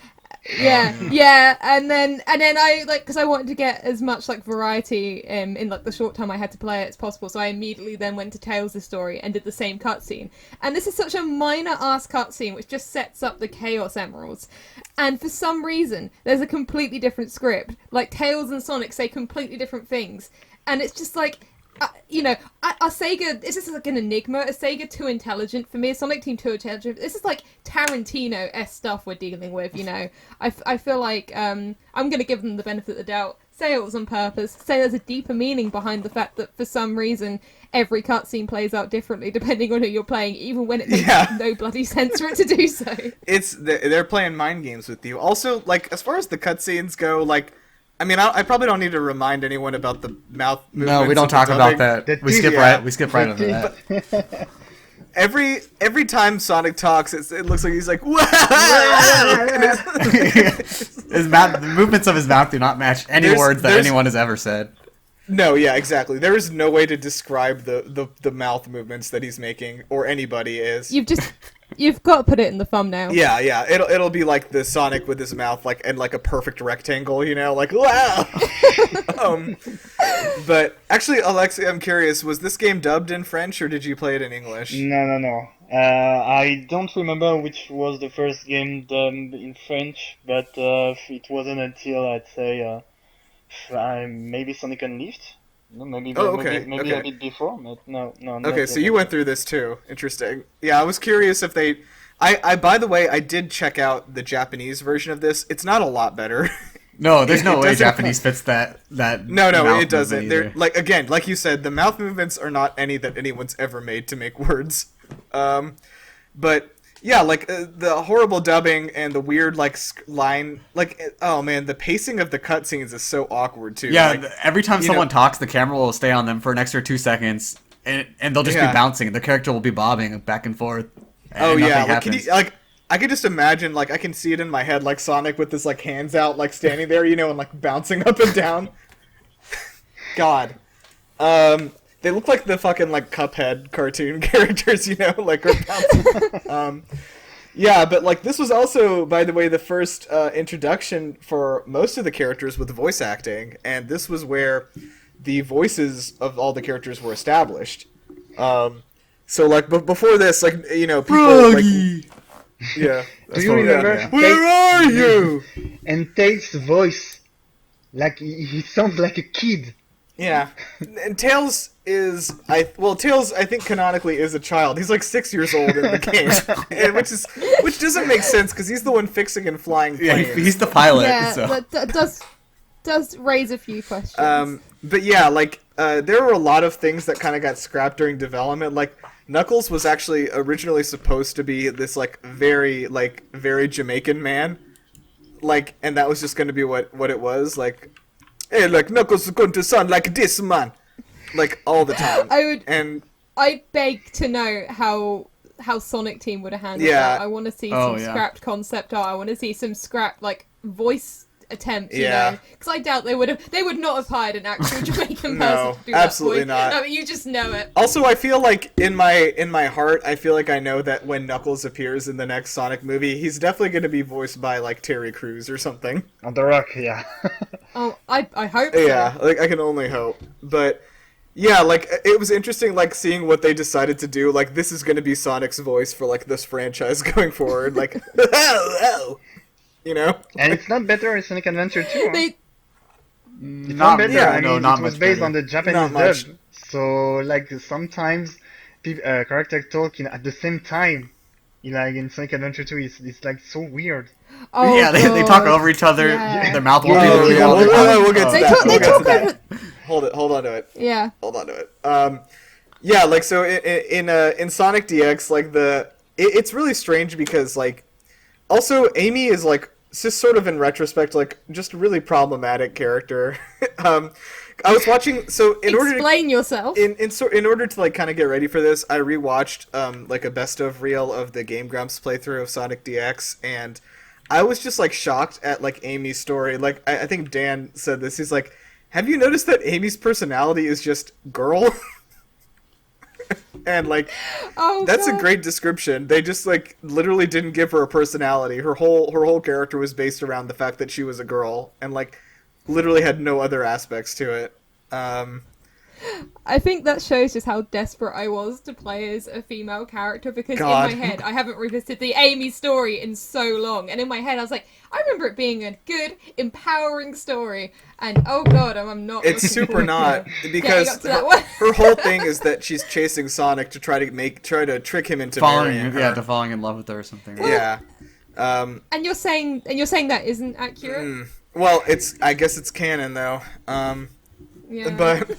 Yeah, and then I because I wanted to get as much like variety in like the short time I had to play it as possible, so I immediately then went to Tails' story and did the same cutscene. And this is such a minor ass cutscene which just sets up the Chaos Emeralds, and for some reason there's a completely different script. Like Tails and Sonic say completely different things, and it's just like. Are Sega, is this like an enigma? Is Sega too intelligent for me? Is Sonic Team too intelligent? This is like Tarantino-esque stuff we're dealing with, you know? I feel like I'm going to give them the benefit of the doubt. Say it was on purpose. Say there's a deeper meaning behind the fact that for some reason every cutscene plays out differently depending on who you're playing, even when it makes no bloody sense for it to do so. They're playing mind games with you. Also, like, as far as the cutscenes go, like, I mean, I probably don't need to remind anyone about the mouth movements. No, we don't talk about that. We skip right over that. Every time Sonic talks, it looks like he's like, wow! The movements of his mouth do not match any words that anyone has ever said. No, yeah, exactly. There is no way to describe the mouth movements that he's making, or anybody is. You've got to put it in the thumbnail. Yeah. It'll be like the Sonic with his mouth like and like a perfect rectangle, you know, like wow. But actually, Alexi, I'm curious, was this game dubbed in French or did you play it in English? No. I don't remember which was the first game dubbed in French, but it wasn't until I'd say maybe Sonic Unleashed. No, maybe a bit before, but no. Okay, so you went through this too. Interesting. Yeah, I was curious if they. I by the way, I did check out the Japanese version of this. It's not a lot better. No, there's no way Japanese fits that. No, it doesn't. They're like again, like you said, the mouth movements are not any that anyone's ever made to make words. But. Yeah, like the horrible dubbing and the weird like line, like oh man, the pacing of the cutscenes is so awkward too. Yeah, like, every time someone talks, the camera will stay on them for an extra 2 seconds, and they'll just be bouncing. The character will be bobbing back and forth. And like I can just imagine, like I can see it in my head, like Sonic with his like hands out, like standing there, you know, and like bouncing up and down. God. They look like the fucking, like, Cuphead cartoon characters, you know? Like, yeah, but, like, this was also, by the way, the first introduction for most of the characters with voice acting, and this was where the voices of all the characters were established. So, like, before this, like, you know, people, Froggy! Like... Yeah. Do you remember? Yeah. Where are you? And Tails' voice, like, he sounds like a kid. Yeah, and Tails Tails I think canonically is a child. He's like 6 years old in the game, which doesn't make sense because he's the one fixing and flying planes. Yeah, he's the pilot. Yeah, so. that does raise a few questions. But yeah, like there were a lot of things that kind of got scrapped during development. Like Knuckles was actually originally supposed to be this like very Jamaican man, like, and that was just going to be what it was like. Hey, like, Knuckles is going to sound like this, man. Like, all the time. I beg to know how Sonic Team would have handled that. I want to see some scrapped concept art. I want to see some scrapped, like, voice attempts, you know? Because I doubt they would not have hired an actual Jamaican person to do that absolutely voice. not. No, you just know it. Also, I feel like in my heart, I feel like I know that when Knuckles appears in the next Sonic movie, he's definitely going to be voiced by like Terry Crews or something. On The Rock, yeah. Oh, I hope so. Yeah, like I can only hope. But yeah, like it was interesting, like seeing what they decided to do. Like this is going to be Sonic's voice for like this franchise going forward. Like, you know. And it's not better in Sonic Adventure 2. Huh? It's not better. Yeah, I mean, it was based on the Japanese dub. Much. So, like, sometimes characters talking at the same time. Like in Sonic Adventure 2, it's like so weird. Oh, yeah, they talk over each other. Yeah. Their mouth will be moving. We'll get to that. They talk over... Hold on to it. Yeah. Hold on to it. Yeah, like so in Sonic DX, like it's really strange because like also Amy is like it's just sort of in retrospect, like, just a really problematic character. I was watching, so in order to Explain yourself. in order to like kind of get ready for this, I rewatched like a best of reel of the Game Grumps playthrough of Sonic DX, and I was just like shocked at like Amy's story. Like I think Dan said this. He's like, "Have you noticed that Amy's personality is just girl?" And like, that's God. a great description. They just like literally didn't give her a personality. Her whole character was based around the fact that she was a girl, and like literally had no other aspects to it. I think that shows just how desperate I was to play as a female character, because God. in my head I haven't revisited the Amy story in so long, and in my head I was like, I remember it being a good, empowering story, and oh god, I'm not. It's looking super forward not, to because getting up to that one. her whole thing is that she's chasing Sonic to try to trick him into marrying her. to falling in love with her or something. Right? Yeah. And you're saying that isn't accurate. Well, I guess it's canon though. Yeah. But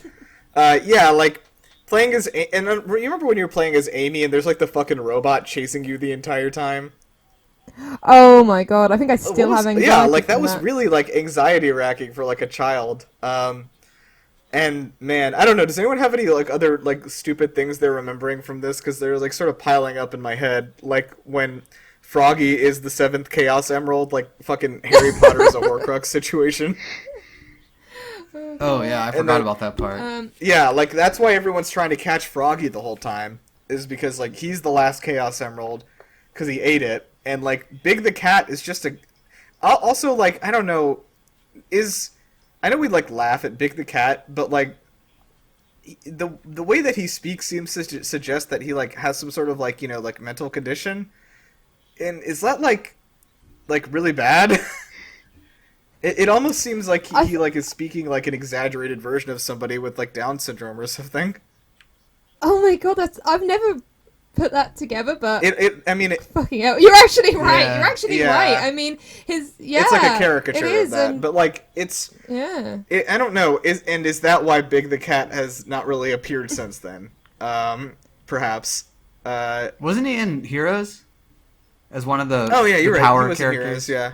yeah, like playing as you remember when you were playing as Amy and there's like the fucking robot chasing you the entire time? Oh my god, I think I still have anxiety. Yeah, like that from was really like anxiety racking for like a child. And man, I don't know. Does anyone have any like other like stupid things they're remembering from this? Because they're like sort of piling up in my head. Like when Froggy is the 7th Chaos Emerald, like fucking Harry Potter is a Horcrux situation. Oh yeah, I forgot about that part. Yeah, like that's why everyone's trying to catch Froggy the whole time, is because like he's the last Chaos Emerald because he ate it, and like Big the Cat is just a. Also, like I don't know, I know we like laugh at Big the Cat, but like the way that he speaks seems to suggest that he like has some sort of like like mental condition, and is that like really bad? It almost seems like he like is speaking like an exaggerated version of somebody with like Down syndrome or something. Oh my god, I've never put that together, but I mean, fucking hell, you're actually right. Yeah. You're actually Yeah. right. I mean, it's like a caricature it is, of that, and but like it's. yeah. I don't know. Is that why Big the Cat has not really appeared since then? Perhaps. Wasn't he in Heroes as one of the You're right. power He was in characters? Heroes, yeah.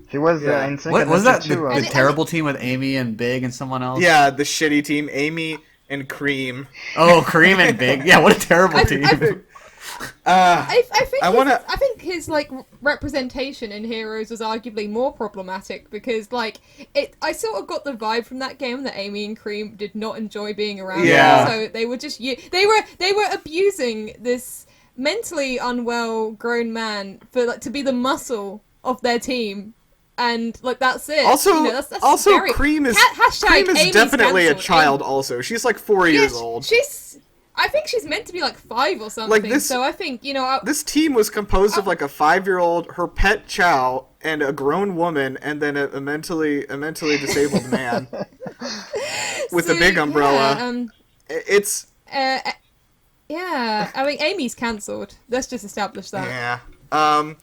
He was Yeah. in What was that? The, too, the terrible team with Amy and Big and someone else? Yeah, the shitty team, Amy and Cream. Oh, Cream and Big. Yeah, what a terrible team. I I think his like representation in Heroes was arguably more problematic, because like I sort of got the vibe from that game that Amy and Cream did not enjoy being around. Yeah. So they were just they were abusing this mentally unwell grown man for like to be the muscle of their team, and like that's it. Also, that's also very... Cream is Amy's definitely a cancelled. child. Also, she's like 4 years Yeah, old. I think she's meant to be like 5 or something. So I think This team was composed of like a 5-year-old, her pet Chao, and a grown woman, and then a mentally disabled man with a big umbrella. It's yeah. I mean, Amy's cancelled. Let's just establish that. yeah.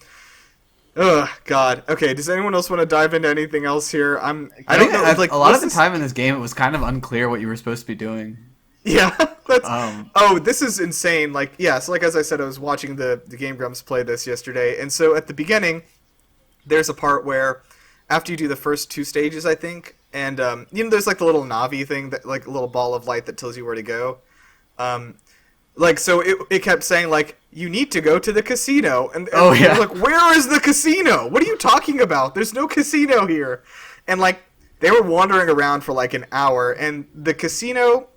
Ugh, God. Okay, does anyone else want to dive into anything else here? I don't know. Like a lot of the time in this game, it was kind of unclear what you were supposed to be doing. Yeah, that's. This is insane. Like, yeah. So, like as I said, I was watching the Game Grumps play this yesterday, and so at the beginning, there's a part where, after you do the first 2 stages, I think, and there's like the little Navi thing that like a little ball of light that tells you where to go. Like, so it kept saying, like, you need to go to the casino. And yeah. Like, where is the casino? What are you talking about? There's no casino here. And, like, they were wandering around for, like, an hour. And the casino,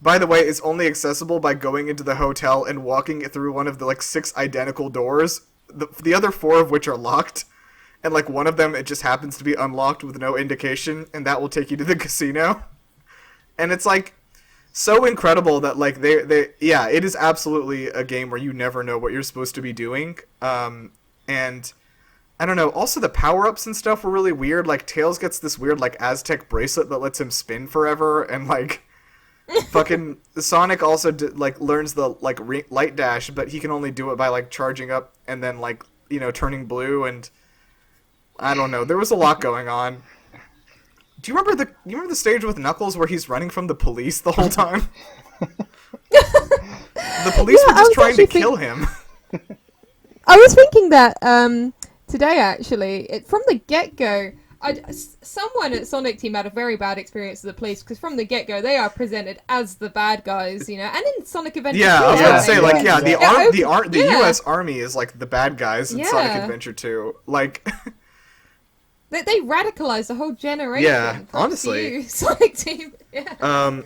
by the way, is only accessible by going into the hotel and walking through one of the, like, 6 identical doors. The other 4 of which are locked. And, like, one of them, it just happens to be unlocked with no indication. And that will take you to the casino. And it's, like... so incredible that like it is absolutely a game where you never know what you're supposed to be doing, and I don't know. Also, the power-ups and stuff were really weird. Like Tails gets this weird like Aztec bracelet that lets him spin forever, and like fucking Sonic also learns the like light dash, but he can only do it by like charging up and then like turning blue, and I don't know. There was a lot going on. Do you remember the stage with Knuckles where he's running from the police the whole time? The police were just trying to kill him. I was thinking that today actually. From the get-go, someone at Sonic Team had a very bad experience with the police because from the get-go they are presented as the bad guys, you know, and in Sonic Adventure. Yeah, I was too, gonna right? say like the Yeah. U.S. Army is like the bad guys in Sonic Adventure 2. Like, they radicalized the whole generation. Yeah, Props honestly. to you, Sonic Team. Yeah.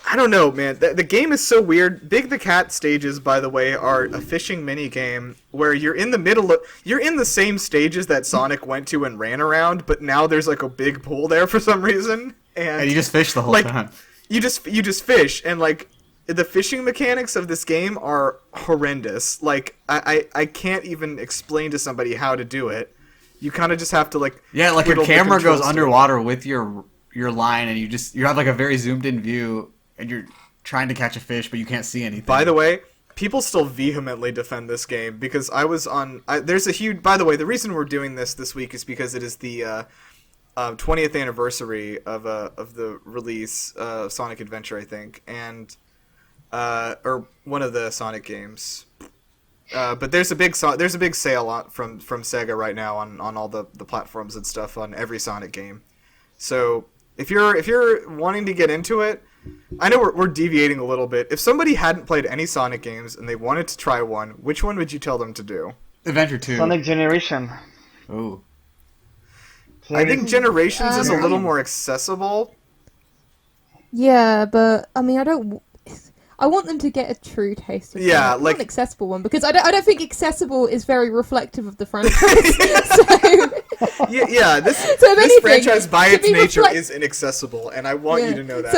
I don't know, man. The game is so weird. Big the Cat stages, by the way, are a fishing mini game where you're in the same stages that Sonic went to and ran around, but now there's like a big pool there for some reason, and you just fish the whole like time. you just fish, and like the fishing mechanics of this game are horrendous. Like I can't even explain to somebody how to do it. You kind of just have to like Like your twiddle the camera goes control underwater with your line, and you have like a very zoomed in view, and you're trying to catch a fish, but you can't see anything. By the way, people still vehemently defend this game because I was on. There's a huge. By the way, the reason we're doing this week is because it is the 20th anniversary of the release of Sonic Adventure, I think, and or one of the Sonic games. But there's a big sale from Sega right now on all the platforms and stuff on every Sonic game. So if you're wanting to get into it, I know we're deviating a little bit. If somebody hadn't played any Sonic games and they wanted to try one, which one would you tell them to do? Adventure 2. Sonic Generation. Ooh. I think Generations is a little more accessible. Yeah, but I mean, I want them to get a true taste of Sonic. Yeah, Not like- an accessible one because I don't think accessible is very reflective of the franchise. So, Yeah. This So if this anything, franchise by to its be nature reflect- is inaccessible, and I want you to know that.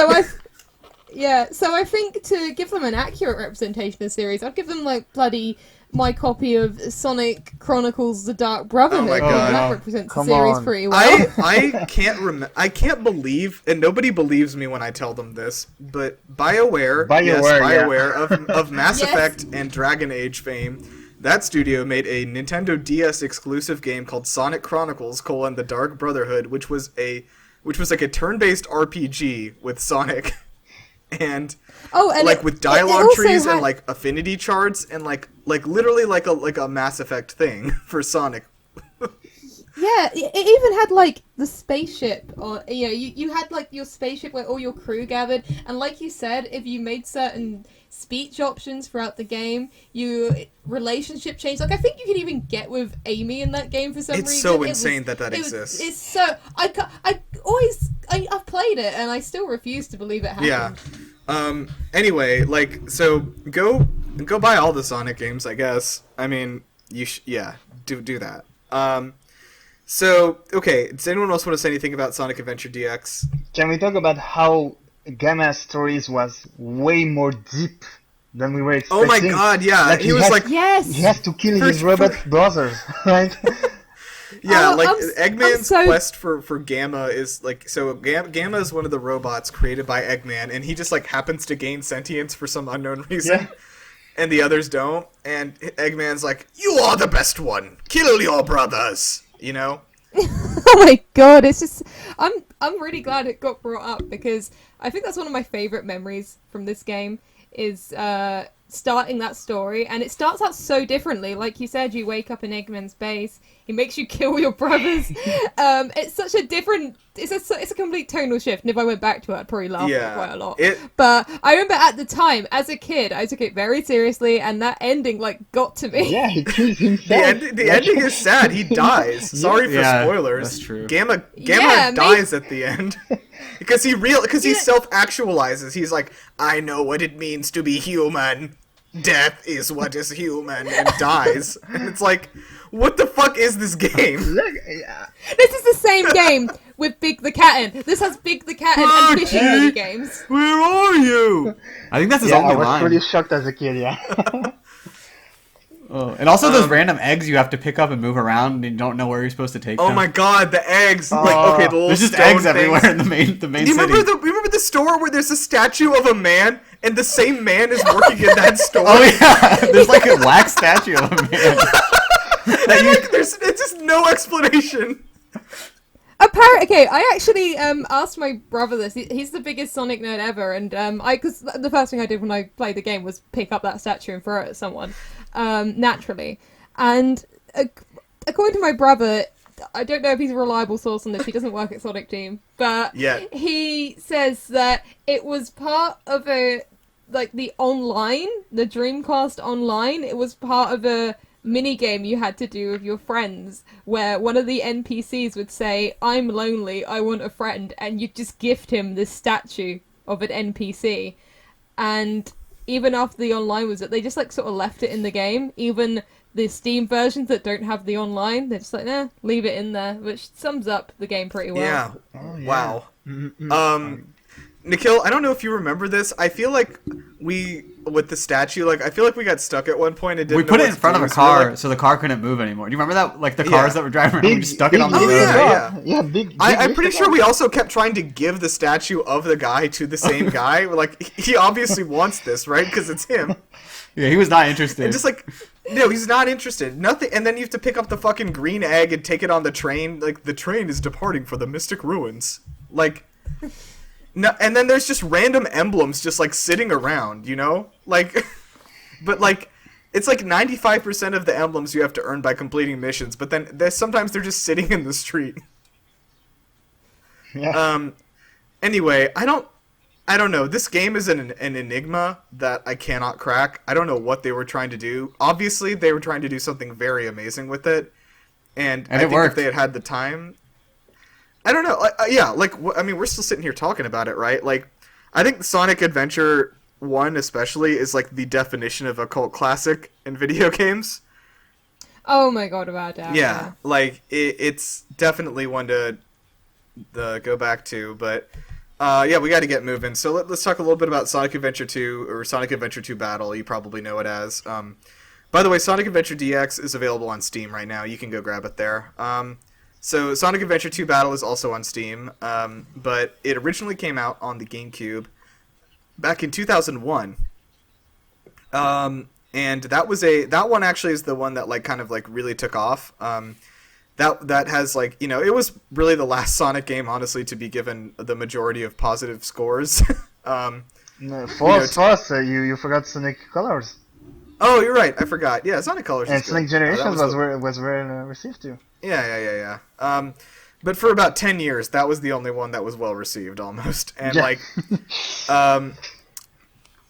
So I think to give them an accurate representation of the series, I'd give them like bloody my copy of Sonic Chronicles: The Dark Brotherhood. Oh my I think God. that represents Come the series on. pretty well. I can't believe, and nobody believes me when I tell them this, but BioWare of Mass Yes. Effect and Dragon Age fame, that studio made a Nintendo DS exclusive game called Sonic Chronicles: The Dark Brotherhood, which was like a turn-based RPG with Sonic. And and with it dialogue also trees had- and like affinity charts and like literally like a Mass Effect thing for Sonic. Yeah, it even had like the spaceship, or you had like your spaceship where all your crew gathered, and like you said, if you made certain speech options throughout the game, your relationship changed. Like I think you could even get with Amy in that game for some reason. It's so It insane was- that it was- exists. It's so I've played it and I still refuse to believe it happened. Yeah. Anyway, like so go buy all the Sonic games, I guess. I mean, do that. So, okay, does anyone else want to say anything about Sonic Adventure DX? Can we talk about how Gamma's stories was way more deep than we were expecting? Oh my god, yeah. Like, he was like, Yes. He has to kill his For- robot brothers, right? yeah, Oh, like I'm Eggman's so- quest for Gamma is like, so Gamma is one of the robots created by Eggman, and he just like happens to gain sentience for some unknown reason. Yeah. And the others don't, and Eggman's like, "You are the best one. Kill your brothers." You know? Oh my god, it's just I'm really glad it got brought up because I think that's one of my favorite memories from this game is starting that story, and it starts out so differently. Like you said, you wake up in Eggman's base, he makes you kill your brothers. It's such a different it's a complete tonal shift, and if I went back to it I'd probably laugh at it quite a lot. But I remember at the time, as a kid, I took it very seriously, and that ending like got to me. Yeah, he kills himself. The ending is sad. He dies. Sorry for Yeah, spoilers. that's true. Gamma Yeah, dies at the end because he self-actualizes. He's like, I know what it means to be human. Death is what is human, and dies. And it's like, what the fuck is this game? Look, yeah. This is the same game with Big the Cat in. This has Big the Cat in and fishing mini games. Where are you? I think that's his Yeah, I only was line. pretty shocked as a kid, yeah. Oh, and also those random eggs you have to pick up and move around, and you don't know where you're supposed to take Oh them. my god, the eggs! Like, okay, the little There's just stone eggs things. everywhere in the main Do you city. remember the store where there's a statue of a man, and the same man is working in that store? Oh yeah, there's like a wax statue of a man. And, like, it's just no explanation. Okay, I actually asked my brother this. He's the biggest Sonic nerd ever, and because the first thing I did when I played the game was pick up that statue and throw it at someone, naturally. And according to my brother, I don't know if he's a reliable source on this. He doesn't work at Sonic Team, but he says that it was part of the Dreamcast Online. It was part of a mini game you had to do with your friends, where one of the NPCs would say, "I'm lonely, I want a friend," and you'd just gift him this statue of an NPC. And even after the online was it, they just like sort of left it in the game. Even the Steam versions that don't have the online, they're just like, nah, leave it in there, which sums up the game pretty well. Yeah. Oh, yeah. Wow. Nikhil, I don't know if you remember this. I feel like with the statue, like, I feel like we got stuck at one point and didn't We put know it in what front to of a do, car, so the car couldn't move anymore. Do you remember that? Like, the cars that were driving around, we just stuck it on the road. Yeah. Big I'm pretty sure we also kept trying to give the statue of the guy to the same guy. Like, he obviously wants this, right? Because it's him. Yeah, he was not interested. And just like, no, he's not interested. Nothing. And then you have to pick up the fucking green egg and take it on the train. Like, the train is departing for the Mystic Ruins. Like, no. And then there's just random emblems just like sitting around, you know? Like, but like, it's like 95% of the emblems you have to earn by completing missions. But then sometimes they're just sitting in the street. Yeah. Anyway, I don't know. This game is an enigma that I cannot crack. I don't know what they were trying to do. Obviously, they were trying to do something very amazing with it. And I think worked. if they had the time... I don't know. Yeah, like, I mean, we're still sitting here talking about it, right? Like, I think Sonic Adventure 1 especially is, like, the definition of a cult classic in video games. Oh my god, without a doubt. Yeah, like, it's definitely one to go back to, but... yeah, we got to get moving. So let's talk a little bit about Sonic Adventure 2, or Sonic Adventure 2 Battle. You probably know it as. By the way, Sonic Adventure DX is available on Steam right now. You can go grab it there. So Sonic Adventure 2 Battle is also on Steam, but it originally came out on the GameCube back in 2001. And that one actually is the one that like kind of like really took off. That has, like, you know, it was really the last Sonic game, honestly, to be given the majority of positive scores. No, false. You forgot Sonic Colors. Oh, you're right. I forgot. Yeah, Sonic Colors And is Sonic good. Generations was was well received too. Yeah. But for about 10 years, that was the only one that was well received, almost. And, Yeah. like,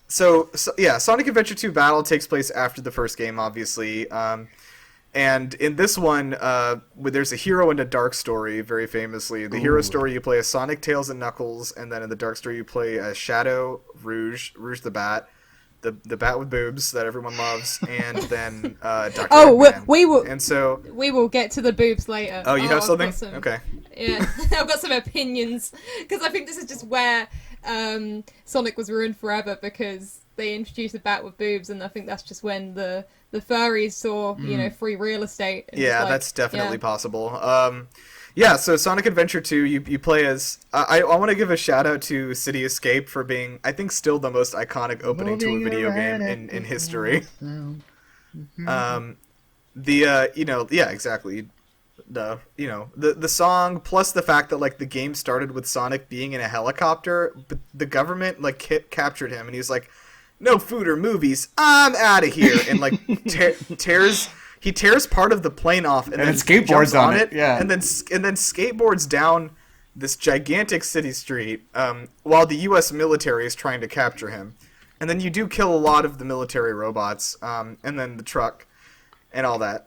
so, yeah, Sonic Adventure 2 Battle takes place after the first game, obviously. And in this one, there's a hero and a dark story, very famously. The hero story, you play as Sonic, Tails, and Knuckles, and then in the dark story, you play as Shadow, Rouge the Bat, the bat with boobs that everyone loves, and then Dr. Eggman. We will get to the boobs later. Oh, you have something? Some, okay. Yeah, I've got some opinions, because I think this is just where Sonic was ruined forever, because they introduced a bat with boobs, and I think that's just when the furries saw, you know, free real estate. And Yeah, like, that's definitely possible. Yeah, so Sonic Adventure 2, you play as... I want to give a shout out to City Escape for being, I think, still the most iconic opening to a video game in history. Yeah, exactly. The song, plus the fact that, like, the game started with Sonic being in a helicopter, but the government, like, captured him, and he's like, no food or movies, I'm out of here, and, like, tears part of the plane off, and then skateboards on it, yeah, and then skateboards down this gigantic city street, while the U.S. military is trying to capture him, and then you do kill a lot of the military robots, and then the truck, and all that.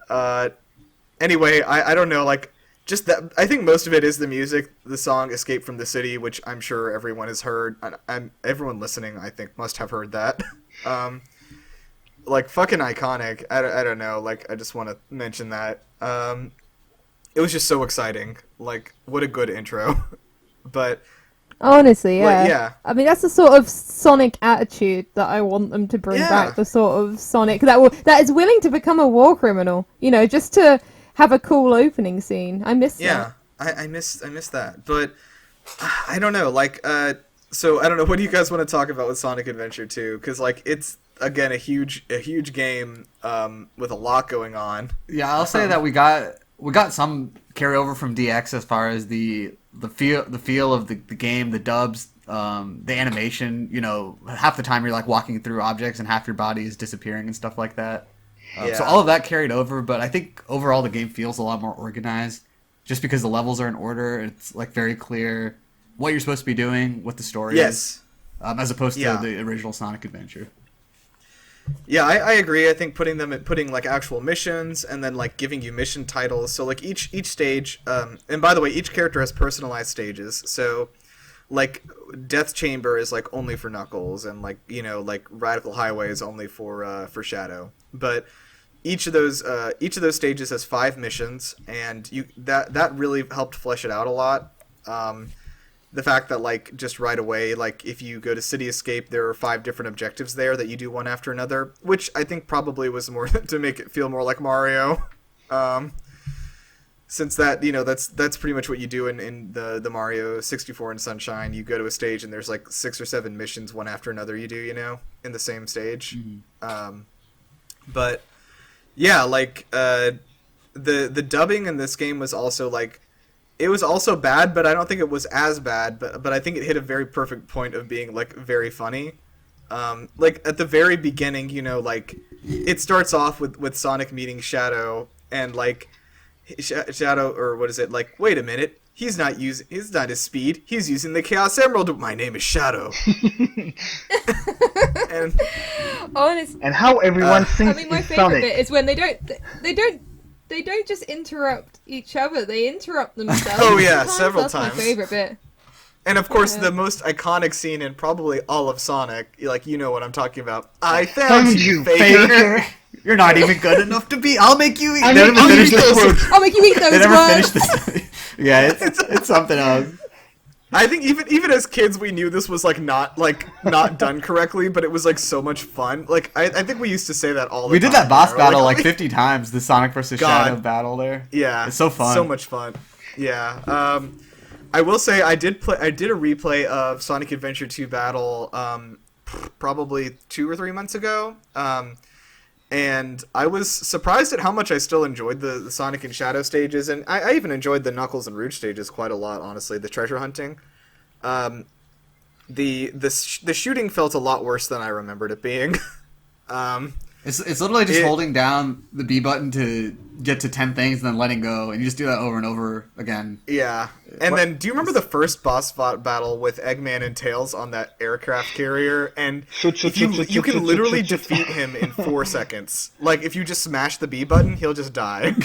Anyway, I don't know, like, just that. I think most of it is the music, the song "Escape from the City," which I'm sure everyone has heard. Everyone listening, I think, must have heard that. Like, fucking iconic. I don't know. Like, I just want to mention that. It was just so exciting. Like, what a good intro. But honestly, yeah. Like, yeah. I mean, that's the sort of Sonic attitude that I want them to bring back. The sort of Sonic that is willing to become a war criminal. You know, just to have a cool opening scene. I miss that. Yeah, I miss that. But I don't know. Like, so I don't know. What do you guys want to talk about with Sonic Adventure 2? Because, like, it's again a huge game with a lot going on. Yeah, I'll say that we got some carryover from DX as far as the feel of the game, the dubs, the animation. You know, half the time you're like walking through objects and half your body is disappearing and stuff like that. So all of that carried over, but I think overall the game feels a lot more organized, just because the levels are in order. It's like very clear what you're supposed to be doing, what the story is, as opposed to the original Sonic Adventure. Yeah, I agree. I think putting like actual missions and then like giving you mission titles. So like each stage, and by the way, each character has personalized stages. So like Death Chamber is like only for Knuckles, and like like Radical Highway is only for Shadow. But each of those stages has 5 missions, and that really helped flesh it out a lot. The fact that like just right away, like if you go to City Escape, there are 5 different objectives there that you do one after another, which I think probably was more to make it feel more like Mario. Since that that's pretty much what you do in the Mario 64 and Sunshine. You go to a stage and there's like 6 or 7 missions one after another you do in the same stage. Mm-hmm. But yeah, like the dubbing in this game was also like, it was also bad, but I don't think it was as bad. But I think it hit a very perfect point of being like very funny. Like at the very beginning, like it starts off with Sonic meeting Shadow, and like Shadow, or what is it? Like, wait a minute, he's not his speed. He's using the Chaos Emerald. My name is Shadow. and how everyone thinks I mean, my is favorite Sonic. bit is when they don't just interrupt each other; they interrupt themselves. Oh yeah, several That's times. my favorite bit. And of course, the most iconic scene in probably all of Sonic, like what I'm talking about. I found you, Faker. You're not even good enough to be. I'll make you eat. I'll make you eat those They never words. finished this. Yeah, it's something else. I think even as kids, we knew this was like not done correctly, but it was like so much fun. Like I think we used to say that all the time. We did that boss battle like 50 times. The Sonic versus Shadow battle there. Yeah, it's so fun. So much fun. Yeah. I will say I did a replay of Sonic Adventure 2 Battle probably 2 or 3 months ago. And I was surprised at how much I still enjoyed the Sonic and Shadow stages, and I even enjoyed the Knuckles and Rouge stages quite a lot, honestly, the treasure hunting. The shooting felt a lot worse than I remembered it being. It's literally just holding down the B button to get to 10 things and then letting go, and you just do that over and over again. Yeah. And then, do you remember the first boss battle with Eggman and Tails on that aircraft carrier? And you can literally defeat him in 4 seconds. Like, if you just smash the B button, he'll just die.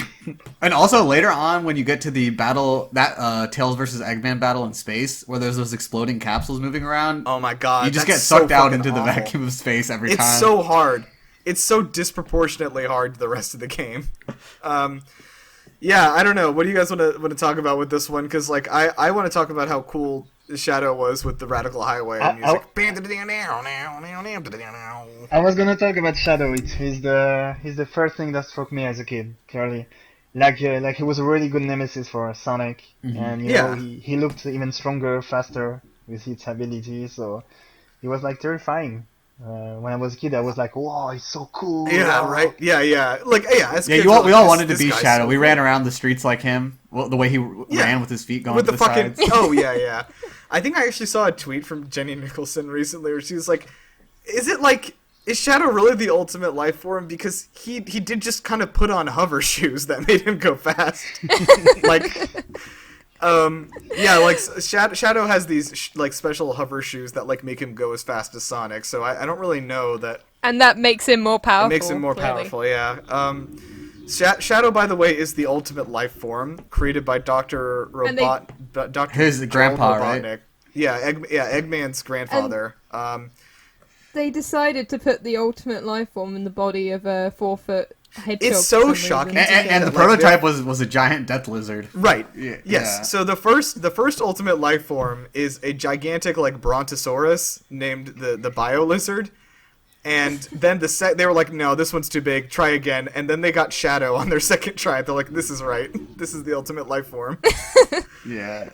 And also, later on, when you get to the battle, that Tails versus Eggman battle in space, where there's those exploding capsules moving around. Oh my god. You just get sucked out into the vacuum of space every time. It's so hard. It's so disproportionately hard to the rest of the game. Yeah, I don't know. What do you guys want to talk about with this one? Because like I want to talk about how cool Shadow was with the Radical Highway music. I was gonna talk about Shadow. He's the first thing that struck me as a kid. Clearly, like he was a really good nemesis for Sonic, and he looked even stronger, faster with his abilities. So he was like terrifying. When I was a kid, I was like, "Whoa, he's so cool!" Yeah, right. Yeah. Like, as kids, we all wanted to be Shadow. We ran around the streets like him. Well, the way he ran with his feet going with to the fucking. sides. Oh yeah. I think I actually saw a tweet from Jenny Nicholson recently where she was like, "Is Shadow really the ultimate life form? Because he did just kind of put on hover shoes that made him go fast, like." Like Shadow has these like special hover shoes that like make him go as fast as Sonic. So I don't really know that. And that makes him more powerful. It makes him more powerful, yeah. Shadow, by the way, is the ultimate life form created by Dr. His grandpa, Robotnik. right? Yeah, Eggman's grandfather. They decided to put the ultimate life form in the body of a 4-foot hedgehog. It's so shocking. And the prototype was a giant death lizard. Right. Yes. Yeah. So the first ultimate life form is a gigantic like brontosaurus named the Bio Lizard. And then they were like, no, this one's too big. Try again. And then they got Shadow on their second try. They're like, this is right. This is the ultimate life form. Yeah.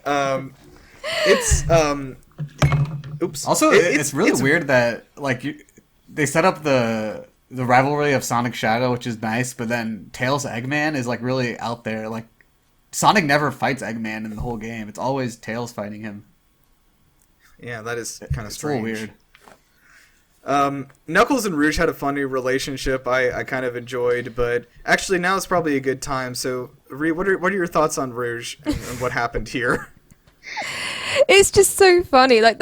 It's oops. Also, it's really weird that like they set up the rivalry of Sonic Shadow, which is nice, but then Tails Eggman is like really out there. Like Sonic never fights Eggman in the whole game. It's always Tails fighting him. Yeah, that is kind of strange. It's a little weird. Knuckles and Rouge had a funny relationship I kind of enjoyed, but actually now is probably a good time. So, Ree, what are your thoughts on Rouge and what happened here? It's just so funny. Like,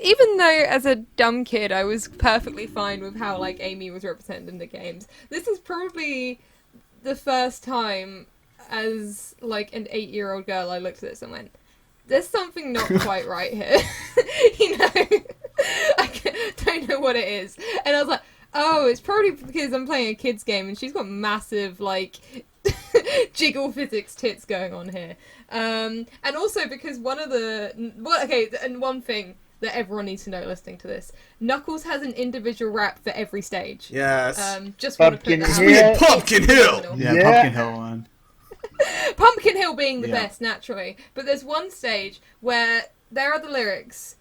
even though as a dumb kid I was perfectly fine with how like Amy was represented in the games, this is probably the first time as like an 8-year-old girl I looked at this and went, there's something not quite right here. You know, don't know what it is. And I was like, oh, it's probably because I'm playing a kid's game and she's got massive like jiggle physics tits going on here. And also because and one thing that everyone needs to know listening to this, Knuckles has an individual rap for every stage. Yes. Just want to put that Hill. out. Pumpkin Hill! Yeah, Pumpkin Hill one. Pumpkin Hill being the best, naturally. But there's one stage where there are the lyrics,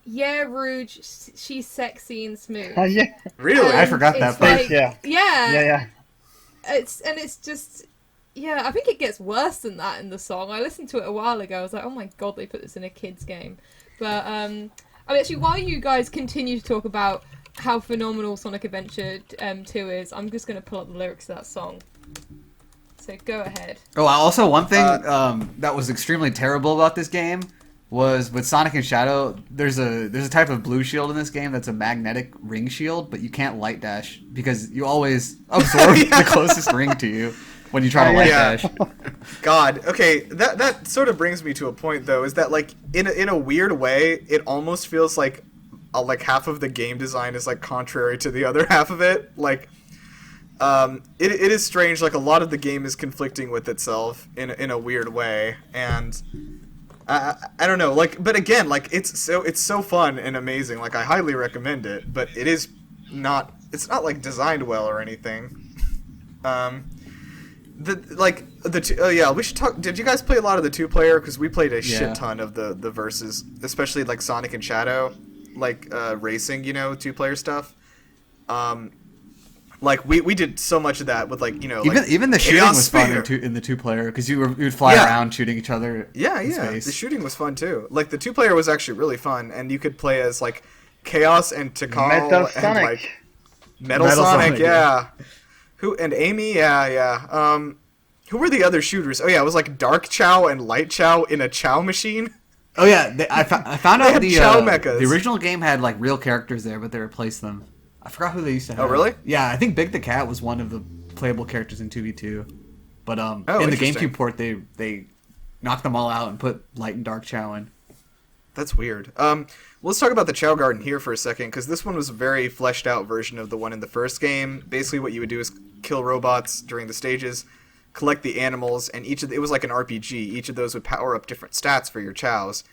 yeah, Rouge, she's sexy and smooth. Yeah. Really? I forgot that part. Like, Yeah. It's just, yeah, I think it gets worse than that in the song. I listened to it a while ago. I was like, oh my god, they put this in a kid's game. But, I mean, actually, while you guys continue to talk about how phenomenal Sonic Adventure 2 is, I'm just going to pull up the lyrics to that song. So go ahead. Oh, also one thing that was extremely terrible about this game was with Sonic and Shadow. There's a type of blue shield in this game that's a magnetic ring shield, but you can't light dash because you always absorb the closest ring to you when you try to light dash. God, okay, that sort of brings me to a point though. Is that like in a weird way, it almost feels like half of the game design is like contrary to the other half of it. Like. It is strange. Like a lot of the game is conflicting with itself in a weird way, and I don't know. Like, but again, like it's so fun and amazing. Like I highly recommend it, but it's not like designed well or anything. We should talk. Did you guys play a lot of the 2-player? Because we played a shit ton of the verses, especially like Sonic and Shadow, like racing, 2-player stuff. Like we did so much of that with even the shooting was fun in the 2-player because you would fly around shooting each other. In space. The shooting was fun too. Like the 2-player was actually really fun, and you could play as like Chaos and Tikal Metal and Sonic. like Metal Sonic, yeah. Who and Amy, yeah. Who were the other shooters? Oh yeah, it was like Dark Chao and Light Chao in a Chao machine. Oh yeah, I found out the original game had like real characters there, but they replaced them. I forgot who they used to have. Oh, really? Yeah, I think Big the Cat was one of the playable characters in 2v2. But in the GameCube port, they knocked them all out and put Light and Dark Chao in. That's weird. Let's talk about the Chao Garden here for a second, because this one was a very fleshed out version of the one in the first game. Basically, what you would do is kill robots during the stages, collect the animals, and it was like an RPG. Each of those would power up different stats for your Chaos.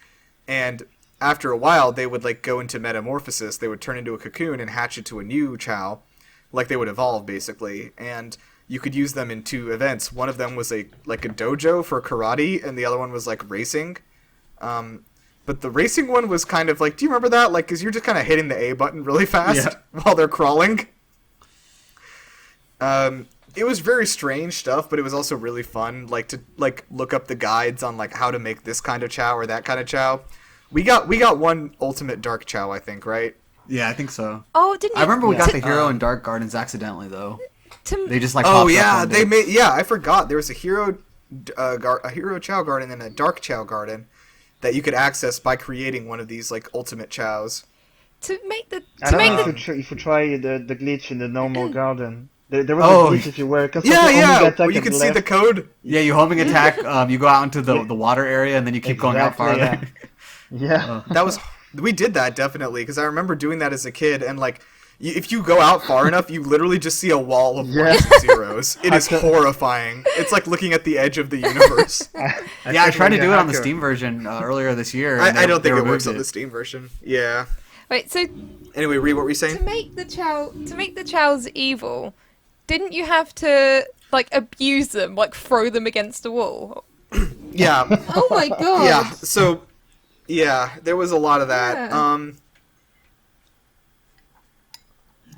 And after a while, they would like go into metamorphosis. They would turn into a cocoon and hatch into a new Chao. Like they would evolve, basically. And you could use them in 2 events. One of them was a dojo for karate, and the other one was like racing. But the racing one was kind of like, do you remember that? Like, because you're just kind of hitting the A button really fast while they're crawling. It was very strange stuff, but it was also really fun. Like to look up the guides on like how to make this kind of Chao or that kind of Chao. We got one ultimate Dark Chao, I think, right? Yeah, I think so. Oh, didn't you? I remember we got the hero in Dark Gardens accidentally though. They just like I forgot there was a hero Chao garden and a Dark Chao garden that you could access by creating one of these like ultimate Chaos. If you try the glitch in the normal garden. There was a glitch if you were. Where you can see the code. Yeah, you homing attack. You go out into the water area and then you keep going out farther. Yeah. We did that definitely because I remember doing that as a kid, and like if you go out far enough, you literally just see a wall of ones and zeros. It is horrifying. It's like looking at the edge of the universe. I tried to do it on the Steam version earlier this year. I don't think it works on the Steam version. Yeah. Wait, so anyway, Ree, what were you saying? To make the Chaos evil, didn't you have to like abuse them, like throw them against a wall? Yeah. Oh my god. Yeah. So, yeah, there was a lot of that. Yeah.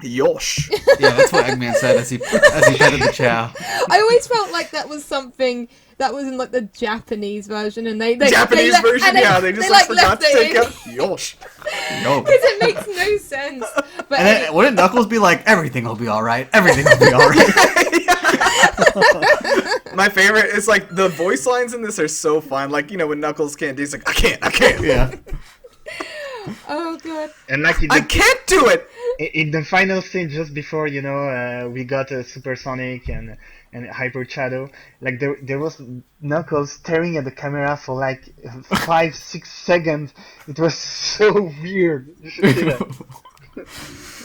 Yosh. Yeah, that's what Eggman said as he petted the Chao. I always felt like that was something that was in like the Japanese version, and they Japanese version, they just forgot to take out Yosh. Nope. Because it makes no sense. But And then, wouldn't Knuckles be like, everything will be alright, everything will be alright? My favorite is like the voice lines in this are so fun. Like, you know, when Knuckles can't do, he's like, I can't. Yeah. oh god. And like I can't do it. in the final scene, just before we got Supersonic and Hyper Shadow, like there was Knuckles staring at the camera for like 5-6 seconds. It was so weird. You should see that.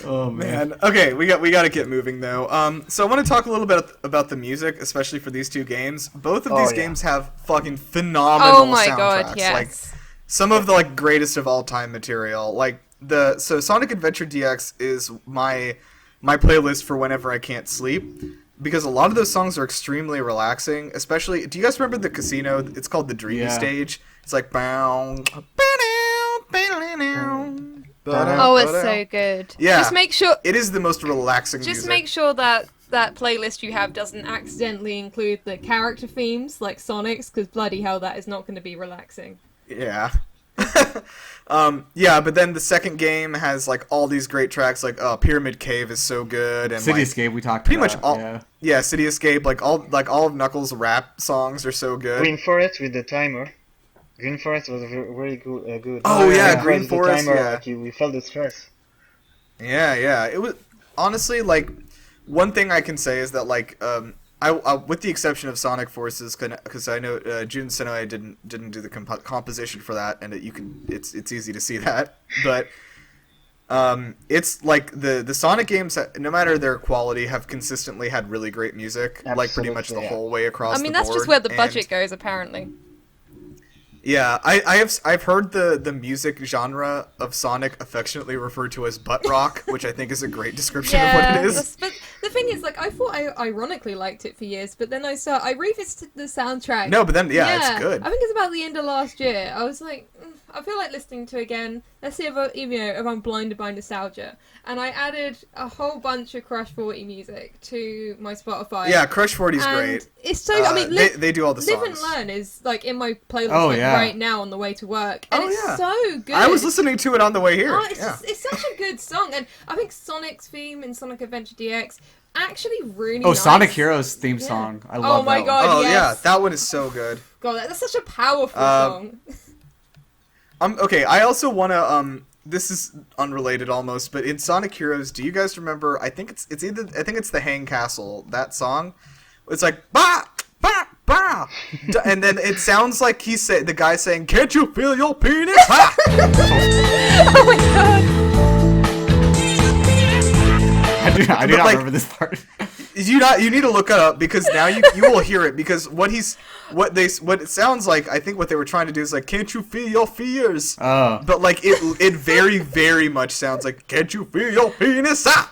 Oh man. Man, okay, we got to get moving though. So I want to talk a little bit about the music, especially for these two games. Both of these games have fucking phenomenal Oh my soundtracks. god, yes. Like some of the like greatest of all time material. Like so Sonic Adventure DX is my playlist for whenever I can't sleep, because a lot of those songs are extremely relaxing. Especially, do you guys remember the casino? It's called the Dreamy Stage. It's like bow. Oh, it's so good. Yeah. Just make sure. It is the most relaxing Just music. make sure that playlist you have doesn't accidentally include the character themes like Sonic's, because bloody hell, that is not going to be relaxing. Yeah. Yeah, but then the second game has like all these great tracks, like Pyramid Cave is so good, and City like, Escape we talked pretty about. much all. Yeah, City Escape, like all of Knuckles' rap songs are so good. Green Forest with the timer. Green Forest was very good. Good. Oh, yeah, Green Green Forest, timer, yeah. Like, we felt the stress. Yeah. It was honestly like one thing I can say is that like I with the exception of Sonic Forces, because I know Jun Senoi didn't do the composition for that, and it's easy to see that, but it's like the Sonic games, no matter their quality, have consistently had really great music, like pretty much the whole way across. I mean, the that's board. just where the And budget goes, apparently. yeah, I've heard the music genre of Sonic affectionately referred to as butt rock, which I think is a great description of what it is. But the thing is, like, I thought I ironically liked it for years, but then I revisited the soundtrack. No, but then it's good. I think it's about the end of last year. I was like, I feel like listening to it again. Let's see if I'm blinded by nostalgia. And I added a whole bunch of Crush 40 music to my Spotify. Yeah, Crush 40 is and great. It's so. I mean, they do all the songs. Live and Learn is like in my playlist right now on the way to work, and it's so good. I was listening to it on the way here. Oh, it's such a good song, and I think Sonic's theme in Sonic Adventure DX actually really. Oh, nice. Sonic Heroes theme song. I love that. Oh my god! Oh yes. yeah, that one is so good. God, that's such a powerful song. Okay, I also want to this is unrelated almost, but in Sonic Heroes, do you guys remember, I think it's the Hang Castle, that song. It's like bah bah bah, and then it sounds like the guy saying, "Can't you feel your penis?" Ha! Oh my god! I do not remember this part. You need to look it up, because now you will hear it, because what it sounds like, I think what they were trying to do is like, "Can't you feel your fears?" Oh. But like it very very much sounds like, "Can't you feel your penis?" Ah!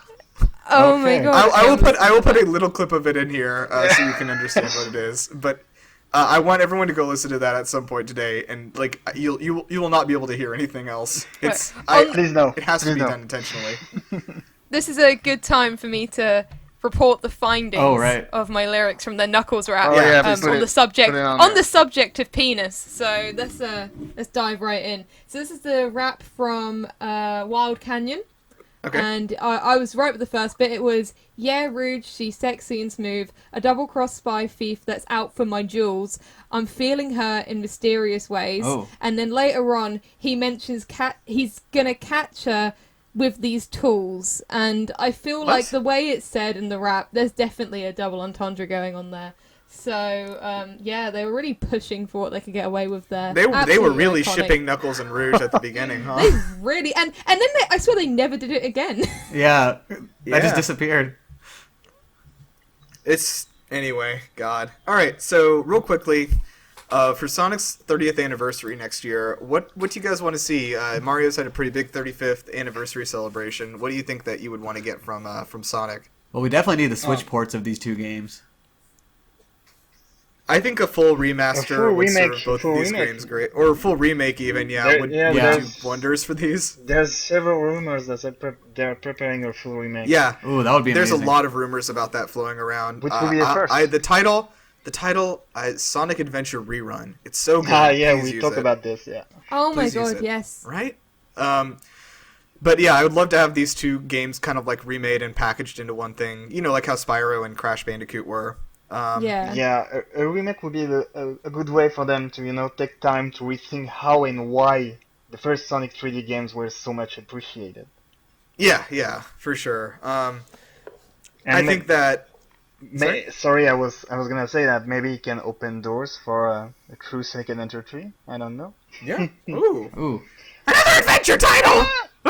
Oh my Okay. god! I will put a little clip of it in here so you can understand what it is. But I want everyone to go listen to that at some point today, and like you will not be able to hear anything else. It's Please no. It has to Please be no. done intentionally. This is a good time for me to report the findings right. of my lyrics from the Knuckles rap Oh, yeah, on put the it subject on on there. the subject of penis. So let's dive right in. So this is the rap from Wild Canyon. Okay. And I was right with the first bit. It was, "Yeah, rude, she's sexy and smooth. A double-cross spy thief that's out for my jewels. I'm feeling her in mysterious ways." Oh. And then later on, he mentions he's gonna catch her with these tools. And I feel like the way it's said in the rap, there's definitely a double entendre going on there. So, yeah, they were really pushing for what they could get away with there. They were Absolutely really iconic. shipping Knuckles and Rouge at the beginning, huh? They really... And then I swear they never did it again. Yeah, that just Yeah. disappeared. It's anyway, God. All right, so real quickly, for Sonic's 30th anniversary next year, what do you guys want to see? Mario's had a pretty big 35th anniversary celebration. What do you think that you would want to get from Sonic? Well, we definitely need the Switch ports of these two games. I think a full remaster full would remake, serve both full of these remake. games great, or a full remake even. Yeah, There- would yeah, do there's- wonders for these. There's several rumors that they're preparing a full remake. Yeah, Ooh, that would be there's amazing. a lot of rumors about that flowing around. Which will be the first? The title, Sonic Adventure Rerun. It's so good. Ah, yeah, Please we use talked it. about this. Yeah. Oh my Please use god, it. yes. Right? But yeah, I would love to have these two games kind of like remade and packaged into one thing. You know, like how Spyro and Crash Bandicoot were. Yeah. Yeah, a remake would be a good way for them to, take time to rethink how and why the first Sonic 3D games were so much appreciated. Yeah, for sure. And I think that. Sorry, I was gonna say that maybe it can open doors for a true Sonic Adventure 3. I don't know. Yeah. Ooh. Another adventure title! Do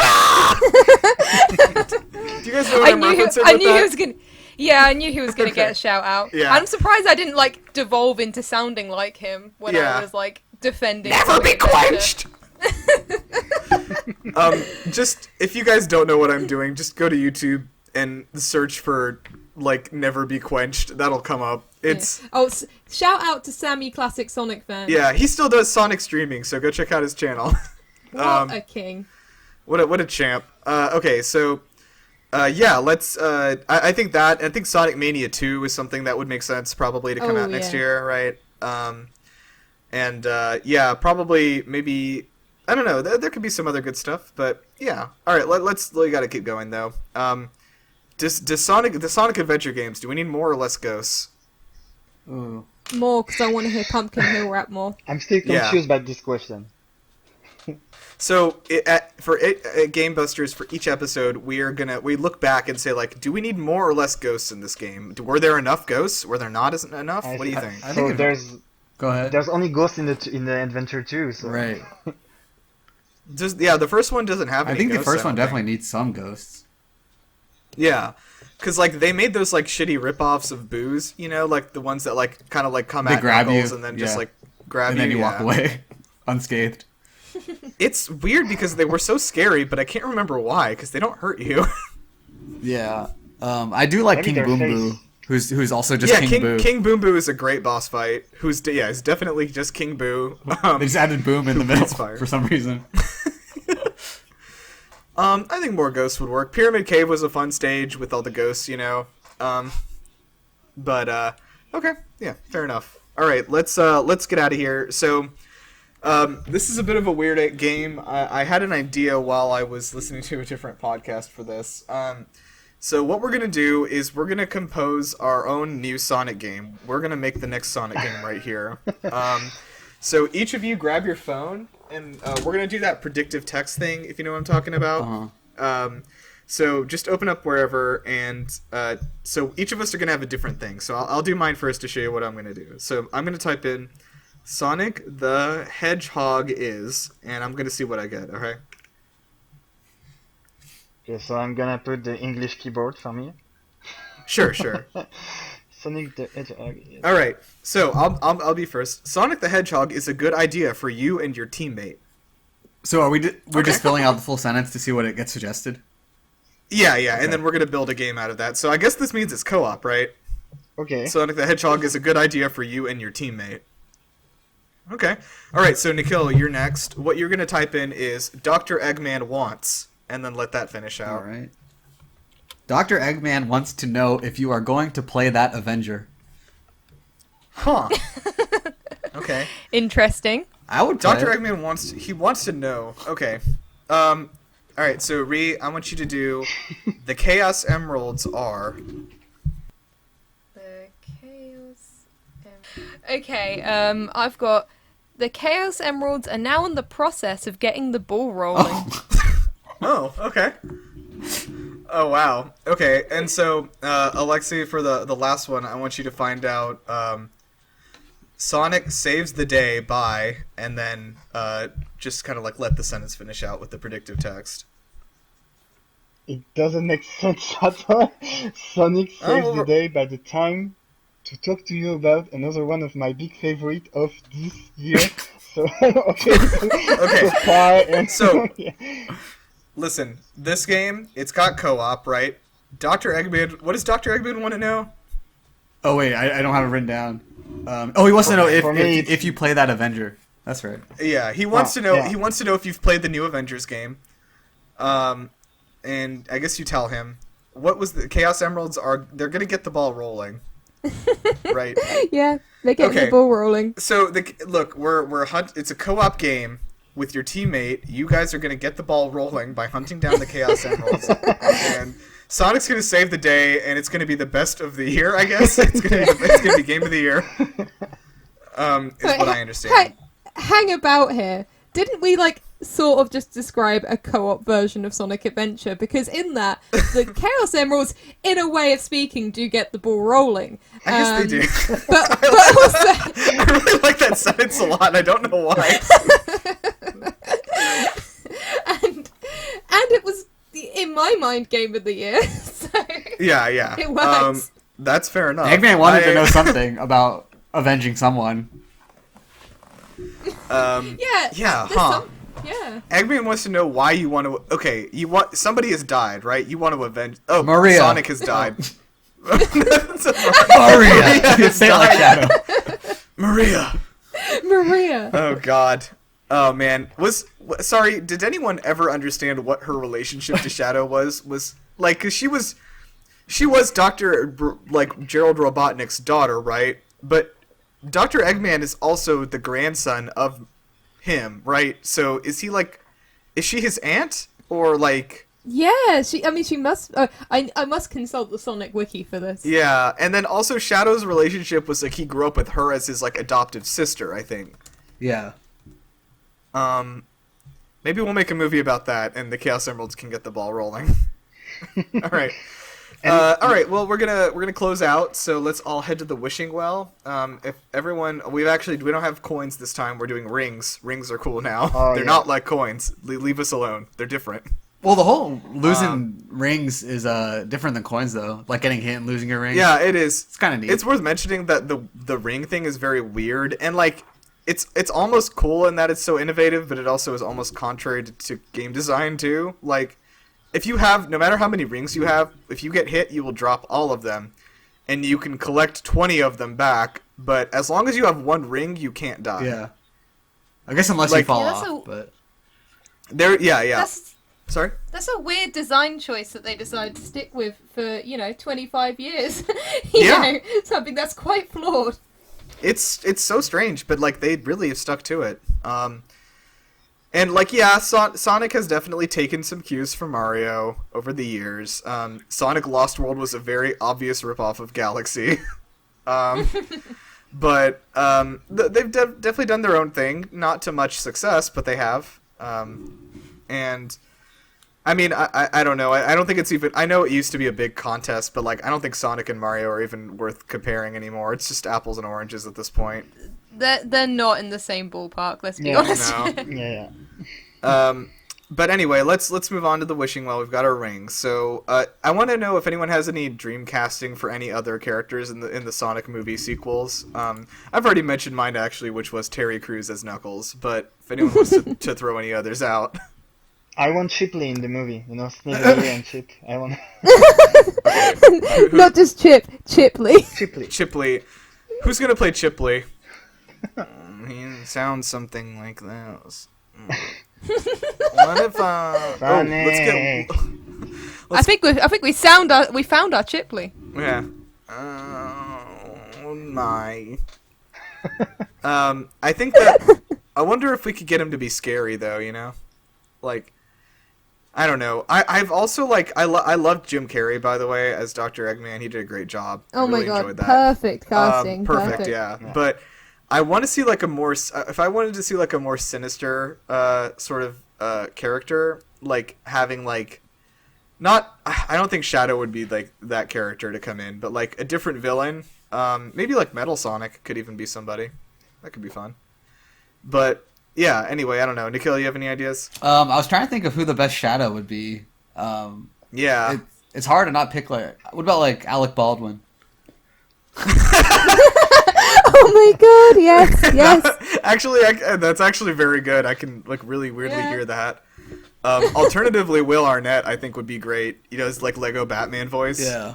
you guys know what I'm referencing I with knew that? he was gonna. Yeah, I knew he was gonna get a shout out. Yeah. I'm surprised I didn't like devolve into sounding like him when Yeah. I was like defending. Never be Sonic Adventure. quenched! Just if you guys don't know what I'm doing, just go to YouTube and search for like "Never Be Quenched." That'll come up. It's Oh, shout out to Sammy, classic Sonic fan. yeah, he still does Sonic streaming, so go check out his channel. What a king. What a champ. Okay, so yeah, let's. I think Sonic Mania 2 is something that would make sense probably to come out next year, right? Yeah, probably maybe. I don't know. There could be some other good stuff, but yeah. All right, we got to keep going though. Does the Sonic Adventure games? Do we need more or less ghosts? Ooh. More, because I want to hear Pumpkin Hill rap more. I'm still confused by this question. So for GameBusters, for each episode, we look back and say like, do we need more or less ghosts in this game? Were there enough ghosts? Were there not enough? What do you think? I think Go ahead. There's only ghosts in the Adventure 2, so Right. The first one doesn't have any I think the ghosts, first one I don't definitely think. needs some ghosts. Yeah. Because, like, they made those, like, shitty rip-offs of Boos, you know? Like, the ones that, like, kind of, like, come They at grab Knuckles you, and then yeah. just, like, grab And you. then you walk yeah. away unscathed. It's weird because they were so scary, but I can't remember why, because they don't hurt you. Yeah. I do like Maybe King their Boom face. Boo, who's also just yeah, King Boo. King Boom Boo is a great boss fight. Is definitely just King Boo. They just added Boom in the middle breathes fire. for some reason. I think more ghosts would work. Pyramid Cave was a fun stage with all the ghosts, you know. Okay, yeah, fair enough. All right, let's get out of here. So, this is a bit of a weird game. I had an idea while I was listening to a different podcast for this. So what we're gonna do is we're gonna compose our own new Sonic game. We're gonna make the next Sonic game right here. So each of you grab your phone, and we're gonna do that predictive text thing, if you know what I'm talking about. So just open up wherever, and so each of us are gonna have a different thing. So I'll do mine first to show you what I'm gonna do. So I'm gonna type in Sonic the Hedgehog is, and I'm gonna see what I get. Okay. Okay, so I'm gonna put the English keyboard for me. Sure. Sonic the Hedgehog. Yes. All right. So I'll be first. Sonic the Hedgehog is a good idea for you and your teammate. So are we're just filling out the full sentence to see what it gets suggested? Yeah, and then we're gonna build a game out of that. So I guess this means it's co-op, right? Okay. Sonic the Hedgehog is a good idea for you and your teammate. Okay. All right. So Nikhil, you're next. What you're gonna type in is Dr. Eggman wants, and then let that finish out. All right. Dr. Eggman wants to know if you are going to play that Avenger. Huh. Okay. Interesting. I would play Dr. it. Eggman wants to know. Okay. All right. So Ree, I want you to do the Chaos Emeralds are. The Chaos Okay, I've got the Chaos Emeralds are now in the process of getting the ball rolling. Oh, okay. Oh, wow. Okay, and so, Alexi, for the last one, I want you to find out, Sonic saves the day by, and then, just kind of, like, let the sentence finish out with the predictive text. It doesn't make sense at all. Sonic saves well, the day by the time to talk to you about another one of my big favorite of this year. So, okay. So far, and So- yeah. Listen, this game, it's got co-op, right? Dr. Eggman, what does Dr. Eggman want to know? Oh wait, I don't have it written down. He wants to know For me, if you play that Avenger. That's right. Yeah, he wants to know. yeah. He wants to know if you've played the new Avengers game. And I guess you tell him what was the Chaos Emeralds are. They're gonna get the ball rolling, right? Yeah, they're getting Okay. the ball rolling. So look, we're it's a co-op game. with your teammate, you guys are going to get the ball rolling by hunting down the Chaos Emeralds. And Sonic's going to save the day, and it's going to be the best of the year, I guess. It's going to be game of the year, is what I understand. Hang about here. Didn't we, sort of just describe a co-op version of Sonic Adventure? Because in that, the Chaos Emeralds, in a way of speaking, do get the ball rolling. I guess they do. But also... I really like that sentence a lot, and I don't know why. and it was, in my mind, game of the year. So yeah. It works. That's fair enough. Eggman wanted to know something about avenging someone. Yeah. Yeah. Eggman wants to know why you want to. Okay, somebody has died, right? You want to avenge. Oh, Maria. Sonic has died. Maria. Say it like Shadow. Maria. Maria. Oh God. Oh man. Sorry. Did anyone ever understand what her relationship to Shadow was? Was like, cause she was Dr. Gerald Robotnik's daughter, right? But Dr. Eggman is also the grandson of him, right? So is she his aunt or like? Yeah, she must. I must consult the Sonic Wiki for this. Yeah, and then also Shadow's relationship was he grew up with her as his adoptive sister, I think. Yeah. Maybe we'll make a movie about that, and the Chaos Emeralds can get the ball rolling. All right. All right. Well, we're gonna close out. So let's all head to the wishing well. If everyone, we don't have coins this time. We're doing rings. Rings are cool now. They're not like coins. Leave us alone. They're different. Well, the whole losing rings is different than coins, though. Like getting hit and losing your ring. Yeah, it is. It's kind of neat. It's worth mentioning that the ring thing is very weird, and it's almost cool in that it's so innovative, but it also is almost contrary to game design too. If you have, no matter how many rings you have, if you get hit, you will drop all of them, and you can collect 20 of them back. But as long as you have one ring, you can't die. Yeah. I guess unless you fall off, but yeah. Sorry? That's a weird design choice that they decided to stick with for 25 years. Something that's quite flawed. It's so strange, but they really have stuck to it. And Sonic has definitely taken some cues from Mario over the years. Sonic Lost World was a very obvious ripoff of Galaxy. But they've definitely done their own thing. Not to much success, but they have. And I mean, I don't know. I don't think it's even... I know it used to be a big contest, but I don't think Sonic and Mario are even worth comparing anymore. It's just apples and oranges at this point. They're not in the same ballpark, let's be honest. No. Yeah. But anyway, let's move on to the wishing well. We've got our rings. So I want to know if anyone has any dream casting for any other characters in the Sonic movie sequels. I've already mentioned mine actually, which was Terry Crews as Knuckles. But if anyone wants to throw any others out. I want Chipley in the movie, Sniggly and Chip. I want... Not just Chip, Chipley. Chipley. Who's going to play Chipley? He sounds something like this. What if I think we found our Chipley. Yeah. Oh my. I think that I wonder if we could get him to be scary though, I don't know. I've also I loved Jim Carrey, by the way, as Dr. Eggman. He did a great job. Oh I really my god, enjoyed that. perfect casting. Perfect, yeah. But I want to see a more... if I wanted to see a more sinister sort of character, having not... I don't think Shadow would be that character to come in, but a different villain. Maybe Metal Sonic could even be somebody. That could be fun. But... yeah, anyway, I don't know. Nikhil, you have any ideas? I was trying to think of who the best Shadow would be. Yeah. It's hard to not pick, what about, Alec Baldwin? Oh my god, yes. Actually, that's actually very good. I can, really weirdly hear that. Alternatively, Will Arnett, I think, would be great. His, Lego Batman voice. Yeah.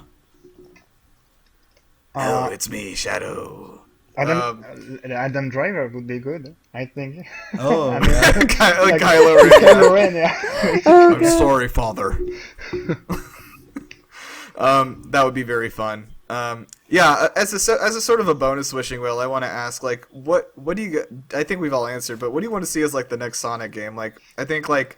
Oh, it's me, Shadow. Adam Driver would be good, I think. Oh, Kylo Ren. Kylo Ren, yeah. I'm sorry, Father. That would be very fun. Yeah, as a sort of a bonus wishing wheel, I want to ask, like, what do you? I think we've all answered, but what do you want to see as like the next Sonic game? Like, I think like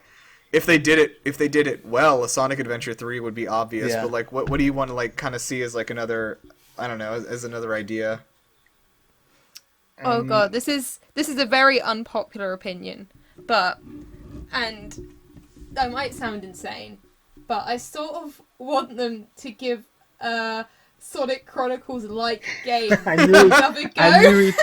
if they did it well, a Sonic Adventure 3 would be obvious. Yeah. But like, what do you want to like kind of see as like another? I don't know, as another idea. Oh god, this is a very unpopular opinion, and I might sound insane, but I sort of want them to give Sonic Chronicles like game I knew it. another go. I knew it.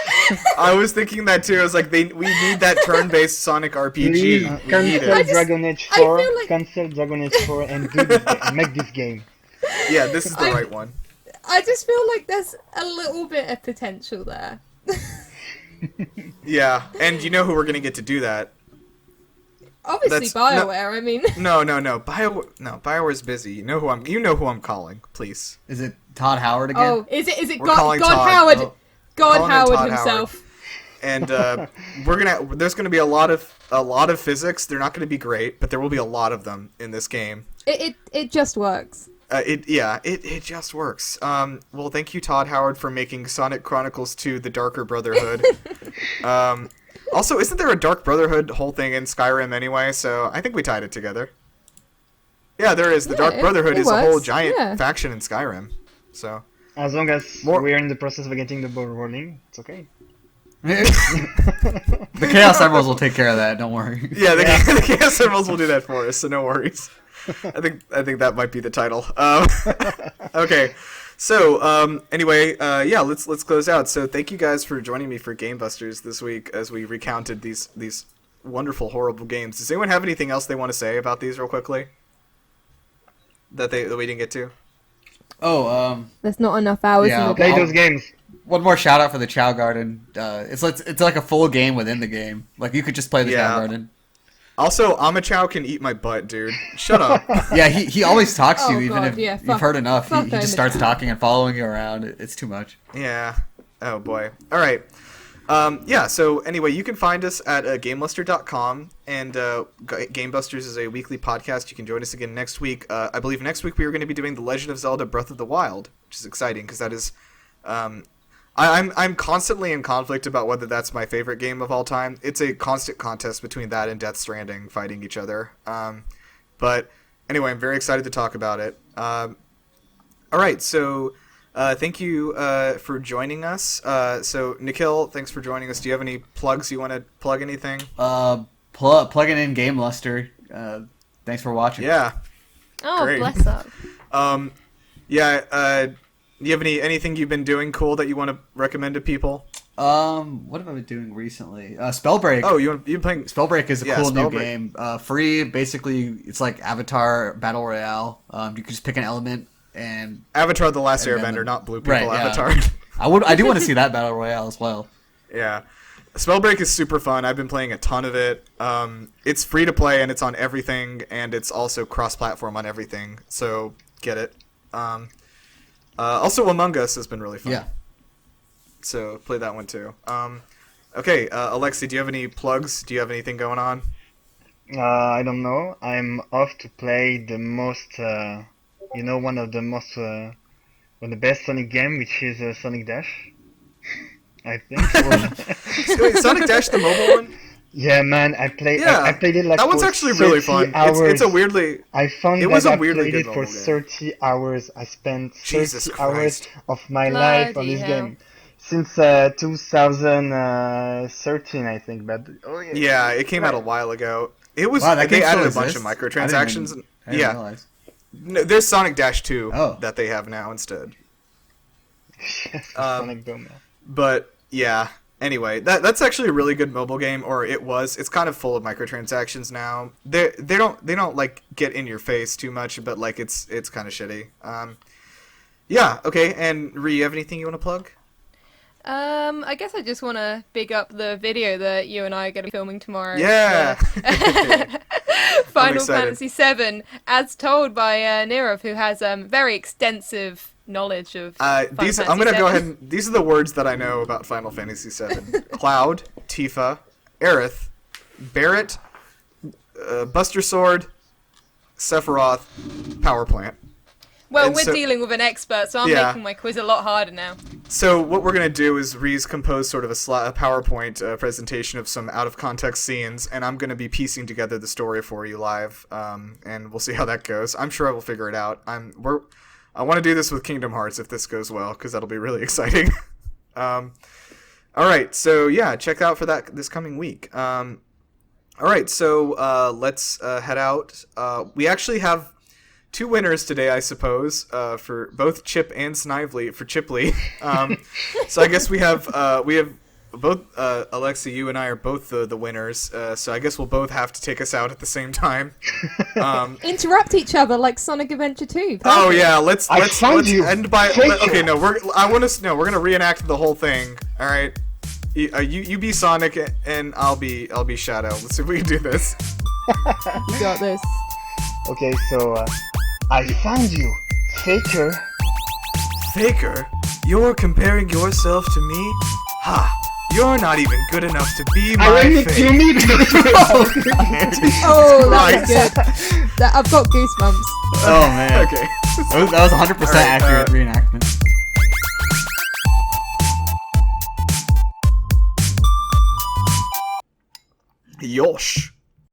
I was thinking that too. I was like, we need that turn-based Sonic RPG. Please We need cancel it. Dragon Age I 4. feel like- Cancel Dragon Age 4 and do this game. Make this game. Yeah, this is the right one. I just feel like there's a little bit of potential there. Yeah, and you know who we're gonna get to do that? Obviously, That's not- BioWare. I mean, No. BioWare's busy. You know who I'm calling, please. Is it Todd Howard again? oh, is it We're God calling Todd. Howard? Oh. God Calling him Howard Todd himself. And there's gonna be a lot of physics. They're not gonna be great, but there will be a lot of them in this game. It just works. It just works. Well, thank you, Todd Howard, for making Sonic Chronicles 2 The Darker Brotherhood. Also, isn't there a Dark Brotherhood whole thing in Skyrim anyway? So I think we tied it together. Yeah, there is. The Yeah, Dark Brotherhood it is a whole works, giant yeah. faction in Skyrim. So As long as More- we're in the process of getting the ball rolling, it's okay. The Chaos Emeralds will take care of that. Don't worry. yeah, the Chaos Emeralds will do that for us. So no worries. I think that might be the title. Okay. So, anyway, yeah, let's close out. So, thank you guys for joining me for GameBusters this week as we recounted these wonderful, horrible games. Does anyone have anything else they want to say about these real quickly that we didn't get to? Oh, There's not enough hours Yeah, in the Play day. those games. one more shout out for the Chao Garden. It's like a full game within the game. Like you could just play the Yeah. Chao Garden. Also, Amachao can eat my butt, dude. Shut up. Yeah, he always talks to you Oh, even God, if yeah, you've fuck- heard enough. He fuck just starts Amachao. talking and following you around. It's too much. Yeah. Oh boy. All right. Yeah. So anyway, you can find us at GameLuster.com, and GameBusters is a weekly podcast. You can join us again next week. I believe next week we are going to be doing The Legend of Zelda: Breath of the Wild, which is exciting because that is. I'm constantly in conflict about whether that's my favorite game of all time. It's a constant contest between that and Death Stranding fighting each other. But anyway, I'm very excited to talk about it. All right, so thank you for joining us. So Nikhil, thanks for joining us. Do you have any plugs? You want to plug anything? Plugging in GameLuster. Thanks for watching. Yeah. Oh, Great. bless up. Yeah. Do you have anything you've been doing cool that you want to recommend to people? What have I been doing recently? Spellbreak. Oh, you've been playing. Spellbreak is a Yeah, cool new Spellbreak. game. Free, basically, it's like Avatar Battle Royale. You can just pick an element and Avatar: The Last And then Airbender, the- not Blue People right, yeah. Avatar. I do want to see that Battle Royale as well. Yeah. Spellbreak is super fun. I've been playing a ton of it. It's free to play and it's on everything, and it's also cross-platform on everything. So get it. Also, Among Us has been really fun. Yeah. So play that one too. Okay, Alexi, do you have any plugs? Do you have anything going on? I don't know. I'm off to play the most, one of the best Sonic game, which is Sonic Dash. I think. Wait, Sonic Dash, the mobile one? Yeah, man, I played it like that one's for actually really 30 fun. Hours. It's a weirdly. I found It was that a I weirdly played good it for mobile game. 30 hours. I spent 30 Jesus hours Christ. of my life on Bloody this hell. game. Since 2013, I think. But Yeah, it came out a while ago. It was. Wow, that they game still added a bunch of exists? microtransactions. I didn't Yeah, realize. no, there's Sonic Dash 2 Oh. that they have now instead. Sonic Boom. But yeah. Anyway, that's actually a really good mobile game, or it was. It's kind of full of microtransactions now. They don't like get in your face too much, but like it's kind of shitty. Yeah. Okay. And Ree, you have anything you want to plug? I guess I just want to big up the video that you and I are going to be filming tomorrow. Yeah. Final excited. Fantasy VII, as told by Nirav, who has very extensive knowledge of Final These Fantasy I'm gonna VII. go ahead and these are the words that I know about Final Fantasy VII: Cloud, Tifa, Aerith, Barret, Buster Sword, Sephiroth, Power Plant. Well, And we're so- dealing with an expert, so I'm Yeah. making my quiz a lot harder now. So what we're gonna do is Ree's compose sort of a PowerPoint presentation of some out of context scenes, and I'm gonna be piecing together the story for you live, and we'll see how that goes. I'm sure I will figure it out. I want to do this with Kingdom Hearts if this goes well, because that'll be really exciting. All right, so yeah, check out for that this coming week. All right, so let's head out. We actually have 2 winners today, I suppose, for both Chip and Snively for Chipley. So I guess we have both Alexi, you and I are both the winners. So I guess we'll both have to take us out at the same time. Interrupt each other like Sonic Adventure 2. Oh Perfect. yeah, let's found you, end by. faker. Okay, no, we're gonna reenact the whole thing. All right, you be Sonic and I'll be Shadow. Let's see if we can do this. You got this. Okay, so I found you, faker. Faker, you're comparing yourself to me? Ha! You're not even good enough to be my I ran into fake. me. Oh, that Right. was good. I've got goosebumps. Oh man. Okay. That was 100% Alright, accurate reenactment. Yosh.